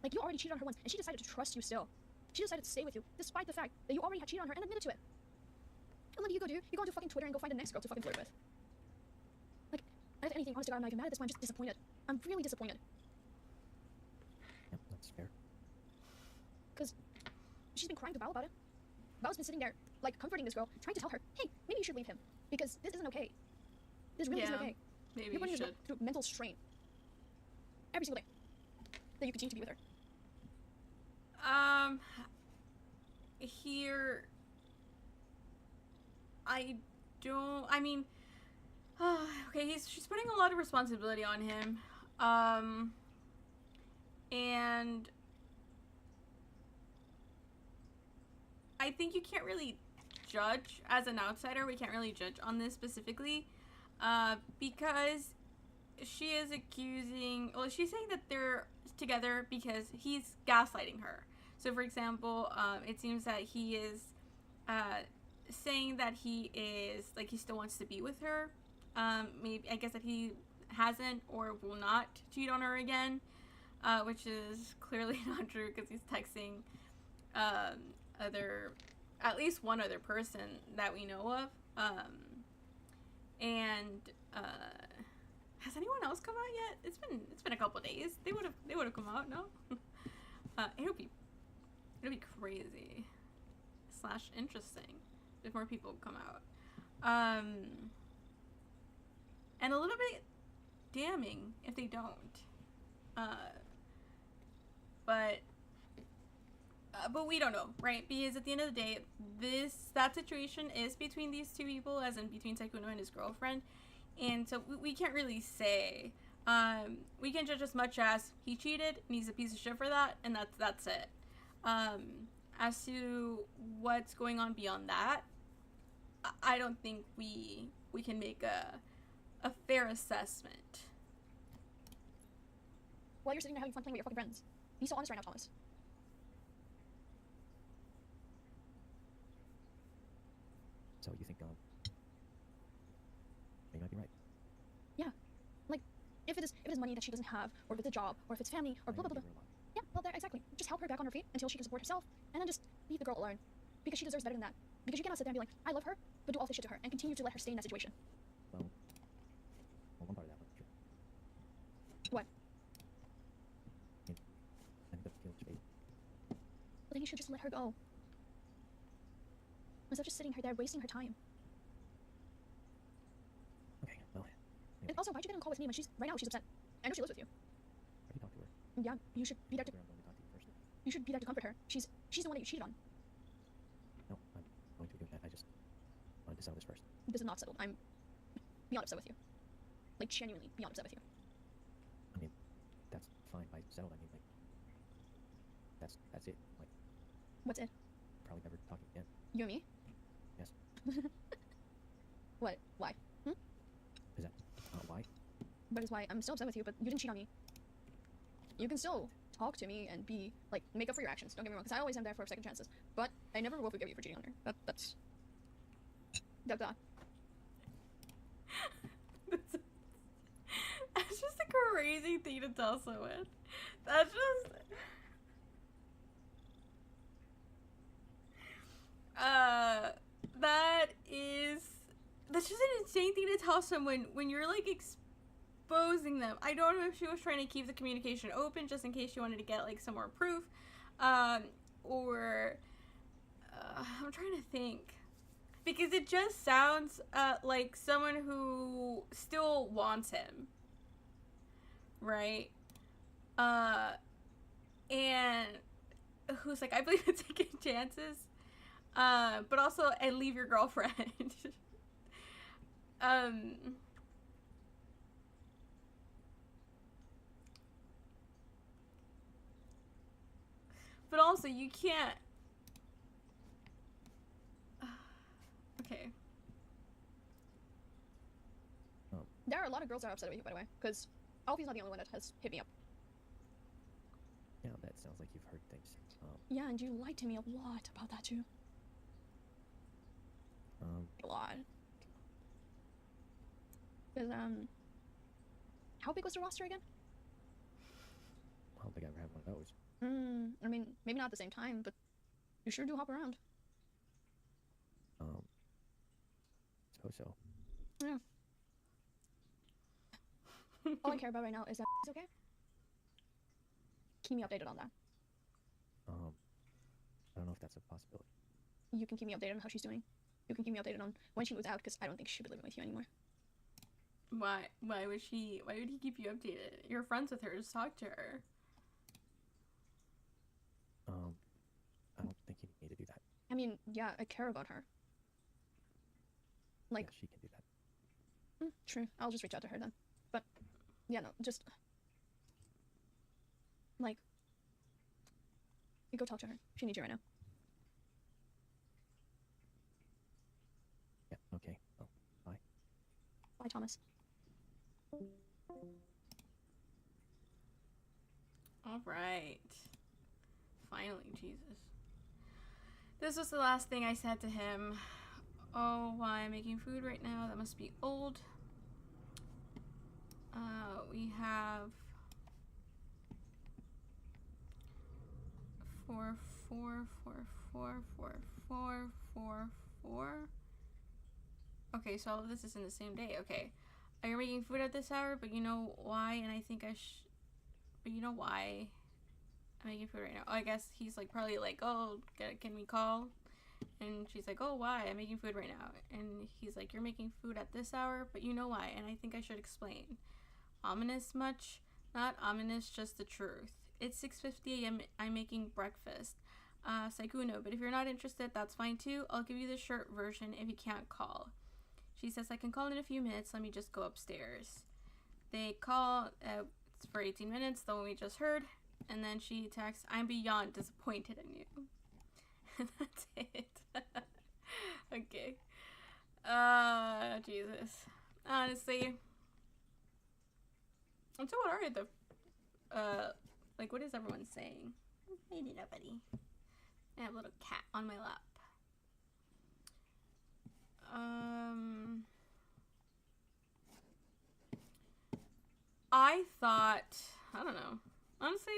Speaker 2: Like, you already cheated on her once, and she decided to trust you still. She decided to stay with you, despite the fact that you already had cheated on her and admitted to it. And what do? You go onto fucking Twitter and go find the next girl to fucking flirt with. Like, if anything, honestly, I'm not even mad at this point, I'm just disappointed. I'm really disappointed.
Speaker 3: Yep, that's fair.
Speaker 2: Because she's been crying to Val about it. Val's been sitting there, like, comforting this girl, trying to tell her, hey, maybe you should leave him. Because this isn't okay. This really isn't okay.
Speaker 1: Maybe
Speaker 2: You're putting
Speaker 1: you
Speaker 2: this
Speaker 1: should.
Speaker 2: girl through mental strain. Every single day. That you continue to be with her.
Speaker 1: Here, I mean, okay, she's putting a lot of responsibility on him, and I think you can't really judge, as an outsider, we can't really judge on this specifically, because she is she's saying that they're together because he's gaslighting her. So, for example, it seems that he is saying that he still wants to be with her. Maybe, I guess that he hasn't or will not cheat on her again, which is clearly not true because he's texting at least one other person that we know of. Has anyone else come out yet? It's been a couple days. They would have come out, no? It'll crazy / interesting if more people come out. And a little bit damning if they don't. But we don't know, right? Because at the end of the day, that situation is between these two people, as in between Taikuno and his girlfriend, and so we can't really say. We can judge as much as he cheated and he's a piece of shit for that, and that's it. As to what's going on beyond that, I don't think we can make a fair assessment.
Speaker 2: While you're sitting there having fun playing with your fucking friends. Be so honest right now, Thomas.
Speaker 3: So you think, you might be right.
Speaker 2: Yeah. Like, if it is money that she doesn't have, or if it's a job, or if it's family, or blah, blah, blah, blah. Yeah, well, there, exactly. Just help her back on her feet until she can support herself, and then just leave the girl alone. Because she deserves better than that. Because you cannot sit there and be like, I love her, but do all this shit to her, and continue to let her stay in that situation.
Speaker 3: Well, one part of that was true.
Speaker 2: What?
Speaker 3: I ended up feeling straight.
Speaker 2: Well, then you should just let her go. Instead of just sitting her there, wasting her time.
Speaker 3: Okay, well,
Speaker 2: And also, why'd you get on a call with me when right now she's upset? I know she lives with you.
Speaker 3: I can talk to her.
Speaker 2: Yeah, you should be there to,
Speaker 3: I'm going to talk to you first.
Speaker 2: you should be there to comfort her. She's the one that you cheated on.
Speaker 3: No, I'm going to do that. I just wanted to settle this first.
Speaker 2: This is not settled. I'm beyond upset with you. Like, genuinely beyond upset with you.
Speaker 3: I mean, that's fine by settled. I mean, like, that's it. Like,
Speaker 2: What's it?
Speaker 3: probably never talking again.
Speaker 2: You and me?
Speaker 3: Yes.
Speaker 2: What? Why?
Speaker 3: Is that why?
Speaker 2: That is why I'm still upset with you, but you didn't cheat on me. You can still talk to me and be, like, make up for your actions. Don't get me wrong, because I always am there for second chances. But I never will forgive you for cheating on her. That's... That's
Speaker 1: just a crazy thing to tell someone. That's just... That's just an insane thing to tell someone when you're, like, exposing them. I don't know if she was trying to keep the communication open just in case she wanted to get, like, some more proof. Or... I'm trying to think. Because it just sounds like someone who still wants him. Right? And who's like, I believe in taking chances. But also, and leave your girlfriend. But also, you can't... Okay.
Speaker 2: There are a lot of girls that are upset with you, by the way, because Alfie's not the only one that has hit me up.
Speaker 3: Yeah, that sounds like you've heard things.
Speaker 2: Yeah, and you lied to me a lot about that, too. A lot. Because, how big was the roster again?
Speaker 3: I don't think I ever had one of those.
Speaker 2: I mean, maybe not at the same time, but you sure do hop around.
Speaker 3: Suppose so.
Speaker 2: Yeah. All I care about right now is that it's okay. Keep me updated on that.
Speaker 3: I don't know if that's a possibility.
Speaker 2: You can keep me updated on how she's doing. You can keep me updated on when she moves out, because I don't think she'll be living with you anymore.
Speaker 1: Why would he keep you updated? You're friends with her, just talk to her.
Speaker 3: I don't think you need to do that.
Speaker 2: I mean, yeah, I care about her. Like,
Speaker 3: yeah, she can do that.
Speaker 2: True. I'll just reach out to her then. But, yeah, no, just... Like... You go talk to her. She needs you right now.
Speaker 3: Yeah, okay. Well, bye.
Speaker 2: Bye, Thomas.
Speaker 1: Alright. Finally, Jesus. This was the last thing I said to him. Oh, why I'm making food right now? That must be old. We have 4, 4, 4, 4, 4, 4, 4, 4. Okay, so all of this is in the same day. Okay. You're making food at this hour, but you know why? And I think but you know why? I'm making food right now. Oh, I guess he's like probably like, oh, can we call? And she's like, oh, why? I'm making food right now. And he's like, you're making food at this hour, but you know why? And I think I should explain. Ominous much? Not ominous, just the truth. It's 6:50 a.m. I'm making breakfast. Saikuno, but if you're not interested, that's fine too. I'll give you the short version if you can't call. She says, I can call in a few minutes. Let me just go upstairs. They call. It's for 18 minutes, the one we just heard. And then she texts, I'm beyond disappointed in you. And that's it. Okay. Jesus. Honestly. And so what are the, like, what is everyone saying? Maybe nobody. I have a little cat on my lap. I thought, I don't know. Honestly,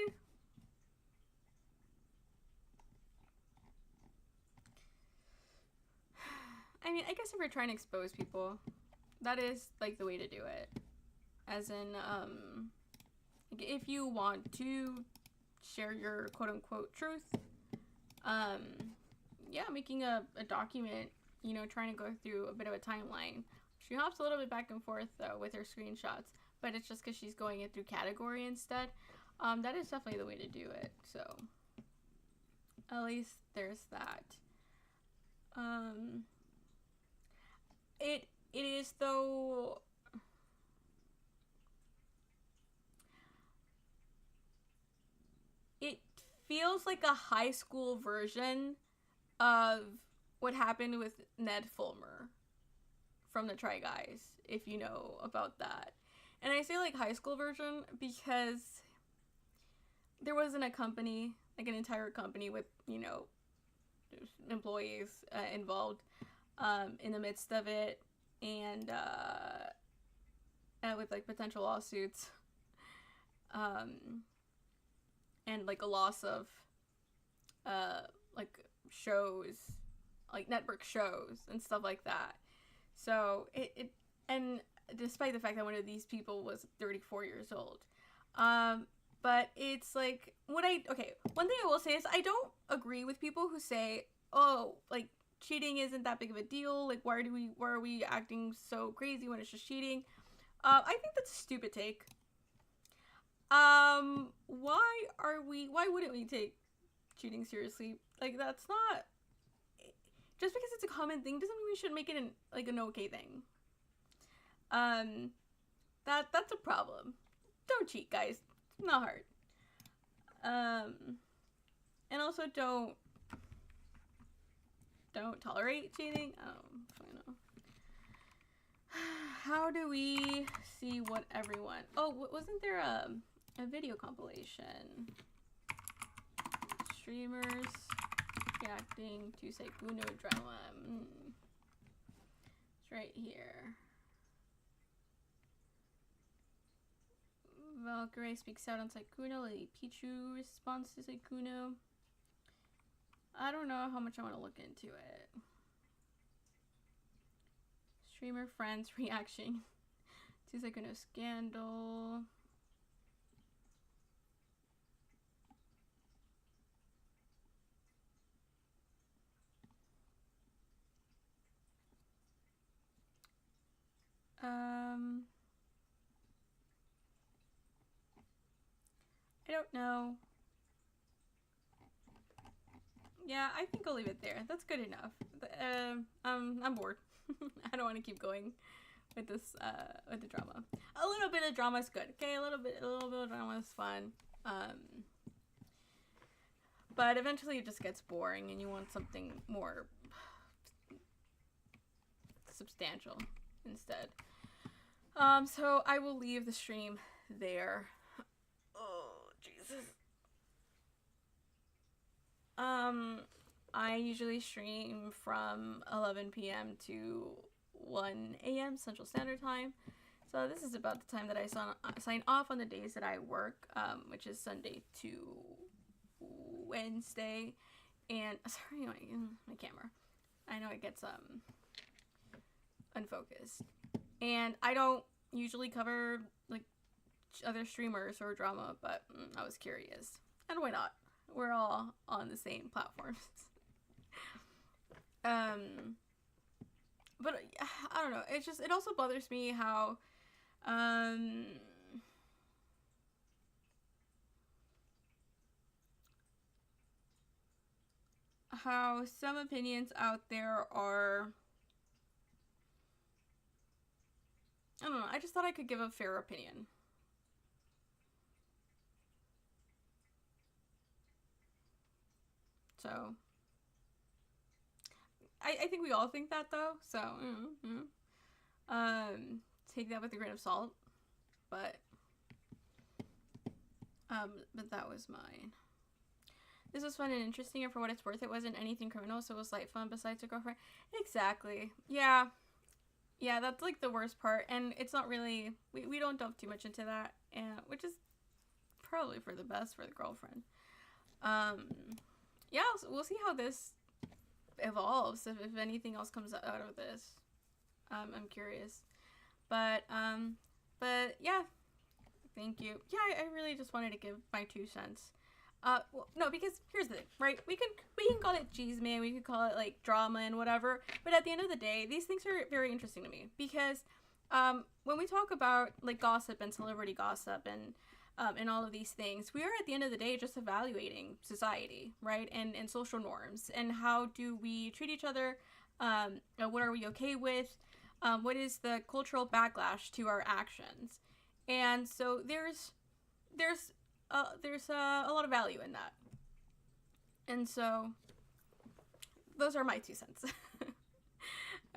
Speaker 1: I mean, I guess if we're trying to expose people, that is, like, the way to do it. As in, if you want to share your quote-unquote truth, yeah, making a document, you know, trying to go through a bit of a timeline. She hops a little bit back and forth, though, with her screenshots, but it's just because she's going it through category instead. That is definitely the way to do it, so at least there's that. It is, though, it feels like a high school version of what happened with Ned Fulmer from the Try Guys, if you know about that. And I say like high school version because there wasn't a company, like an entire company with, you know, employees involved in the midst of it, and with like potential lawsuits, and like a loss of like shows, like network shows and stuff like that. So it and despite the fact that one of these people was 34 years old, but it's like one thing I will say is I don't agree with people who say, oh, like cheating isn't that big of a deal, like why are we acting so crazy when it's just cheating. I think that's a stupid take. Why wouldn't we take cheating seriously? Like, that's not, just because it's a common thing doesn't mean we should make it an okay thing. That's a problem. Don't cheat, guys. It's not hard. And also don't tolerate cheating. I don't know. How do we see what everyone... Oh, wasn't there a video compilation? Streamers reacting to Saikuno drama. It's right here. Valkyrie speaks out on Saikuno. Lady Pichu responds to Saikuno. I don't know how much I want to look into it. Streamer friends reaction to Saikuno scandal. I don't know. Yeah, I think I'll leave it there. That's good enough. I'm bored. I don't want to keep going with this, with the drama. A little bit of drama is good, okay? A little bit of drama is fun. But eventually it just gets boring and you want something more substantial instead. So I will leave the stream there. Oh, Jesus. I usually stream from 11 p.m. to 1 a.m. Central Standard Time. So this is about the time that I sign off on the days that I work, which is Sunday to Wednesday. And, sorry, my camera. I know it gets, unfocused. And I don't usually cover, like, other streamers or drama, but I was curious. And why not? We're all on the same platforms. But I don't know. It also bothers me how some opinions out there are, I don't know. I just thought I could give a fair opinion. So, I think we all think that, though. So, take that with a grain of salt. But that was mine. This was fun and interesting, and for what it's worth, it wasn't anything criminal, so it was light fun besides a girlfriend. Exactly. Yeah. Yeah, that's like the worst part, and it's not really, we don't delve too much into that, and which is probably for the best for the girlfriend. Yeah, we'll see how this evolves, if anything else comes out of this. I'm curious. But yeah, thank you. Yeah, I really just wanted to give my 2 cents. Well, no, because here's the thing, right? We can call it cheese man, we could call it like drama and whatever, but at the end of the day, these things are very interesting to me because when we talk about like gossip and celebrity gossip and all of these things, we are at the end of the day just evaluating society, right? And social norms, and how do we treat each other, what are we okay with, what is the cultural backlash to our actions. And so there's a lot of value in that. And so those are my 2 cents.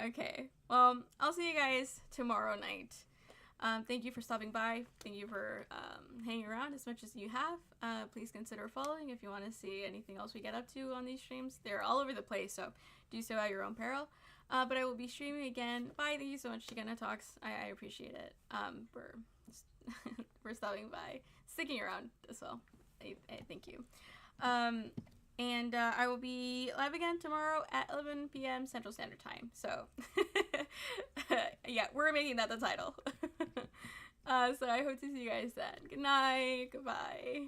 Speaker 1: Okay. Well, I'll see you guys tomorrow night. Thank you for stopping by. Thank you for hanging around as much as you have. Please consider following if you want to see anything else we get up to on these streams. They're all over the place, so do so at your own peril. But I will be streaming again. Bye. Thank you so much, Chicken Talks. I appreciate it. For stopping by, sticking around as well. I thank you. And I will be live again tomorrow at 11 p.m. Central Standard Time. So, yeah, we're making that the title. So I hope to see you guys then. Good night. Goodbye.